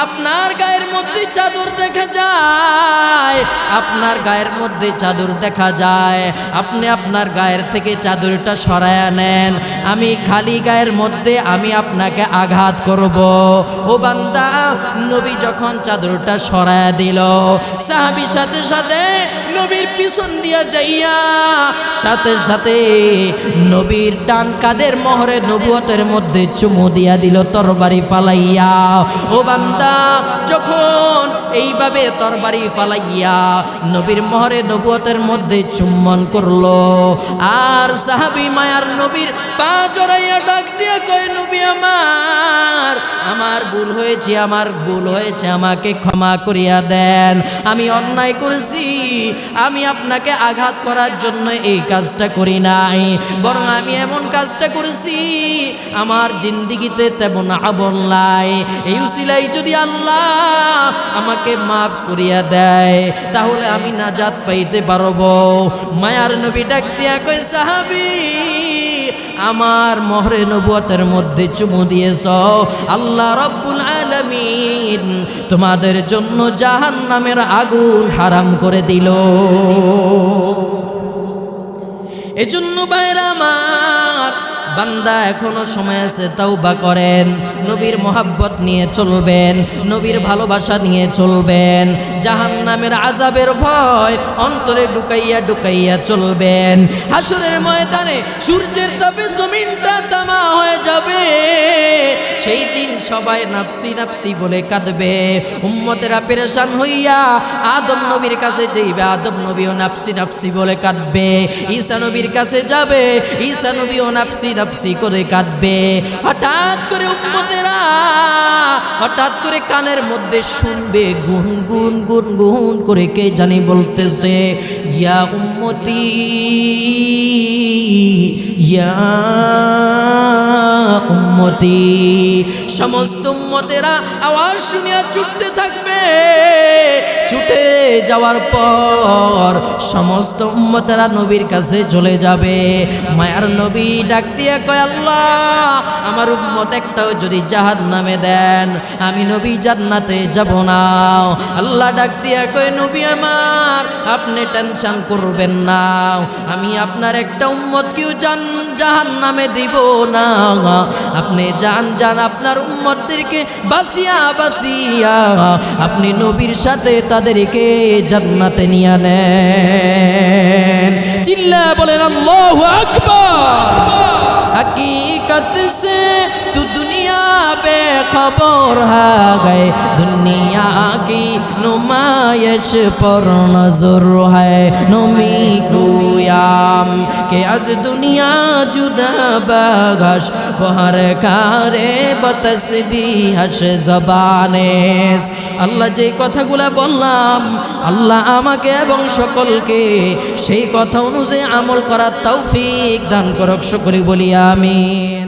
Speaker 1: আপনার গায়ের মধ্যে চাদর দেখা যায়, আপনার গায়ের মধ্যে চাদর দেখা যায়, আপনি আপনার গায়ের থেকে চাদরটা সরায়া নেন, আমি খালি গায়ের মধ্যে আমি আপনাকে আঘাত করব। ও বান্দা, নবী যখন চাদরটা সরায়া দিল, সাহাবী সাথে সাথে নবীর পিছন দিয়া যাইয়া সাথে সাথে নবীর ডান কাঁধের মোহরে নবুয়তের মধ্যে চুমু দিয়া দিল তরবারি পালাইয়া। ও বান্দা, যখন এইভাবে তরবারি পালাইয়া নবীর মোহরে নবুয়তের মধ্যে চুম্বন করলো, আর সাহাবী মায়ার নবীর পা জড়াইয়া ডাক দিয়া কয়, নবী আমার, আমার ভুল হয়েছে, আমার ভুল হয়েছে, আমাকে ক্ষমা করিয়া দেন, আমি অন্যায় করেছি, আমি আপনাকে আঘাত করার জন্য এই কাজটা করি নাই, বরং আমি এমন কাজটা করেছি আমার জিন্দিগিতে তেমন আমল নাই, এই উসিলাই যদি আল্লাহ আমাকে মাফ করিয়া দেয় তাহলে আমি নাজাত পাইতে পারবো। মায়ার নবী ডাক দিয়া কয়, সাহাবী, আমার মোহরে নবুয়তের মধ্যে চুমু দিয়েছ, আল্লাহ রাব্বুল আলামিন তোমাদের জন্য জাহান্নামের আগুন হারাম করে দিল। এজন্য ভাইরা আমার, বান্দা এখনো সময় আছে, তাওবা করেন, নবীর মোহাব্বত নিয়ে চলবেন, নবীর ভালোবাসা নিয়ে চলবেন, জাহান্নামের আযাবের ভয় অন্তরে ঢুকাইয়া ঢুকাইয়া চলবেন। হাসরের ময়দানে সূর্যের তাপে জমিনটা তামা হয়ে যাবে, সেই দিন সবাই নাফসি নাফসি বলে কাঁদবে, উম্মতেরা পেরেশান হইয়া আদম নবীর কাছে যাইবে, আদম নবীও নাফসি নাফসি বলে কাঁদবে, ঈসা নবীর কাছে যাবে, ঈসা নবীও নাফসি নাফসি করে কাঁদবে। হঠাৎ করে উম্মতেরা হঠাৎ করে কানের মধ্যে শুনবে গুনগুন গুনগুন করে কে জানি বলতেছে, ইয়া উম্মতি ইয়া উম্মতি। সমস্ত উম্মতেরা আওয়াজ শুনিয়া ছুটতে থাকবে। ছুটে যাওয়ার পর সমস্ত উম্মতেরা নবীর কাছে চলে যাবে। মায়ার নবী ডাক দিয়ে কয়, আল্লাহ আমার উম্মত একটাও যদি জাহান্নামে দেন আমি নবী জান্নাতে যাব না। আল্লাহ ডাক দিয়ে কয়, নবী আমার আপনি টেনশন করবেন না, আমি আপনার একটা উম্মতকেও জাহান্নামে দিব না। আপনি যান আপনার উম্মতদেরকে বাঁচিয়া বাঁচিয়া আপনি নবীর সাথে তাদেরকে জান্নাতে নিয়ে নেন। চিল্লা বলেন আল্লাহু আকবার। हकीकत से तू दुनिया बेखबर है गए, दुनिया की नुमाइश पर नजर है नमी गुयाम के आज दुनिया जुदा बगश बहर कारे बतसबीहश जबानेस। আল্লাহ যে কথাগুলো বললাম আল্লাহ আমাকে এবং সকলকে সেই কথা অনুযায়ী আমল করার তৌফিক দান করুক। সকলে বলি আমিন।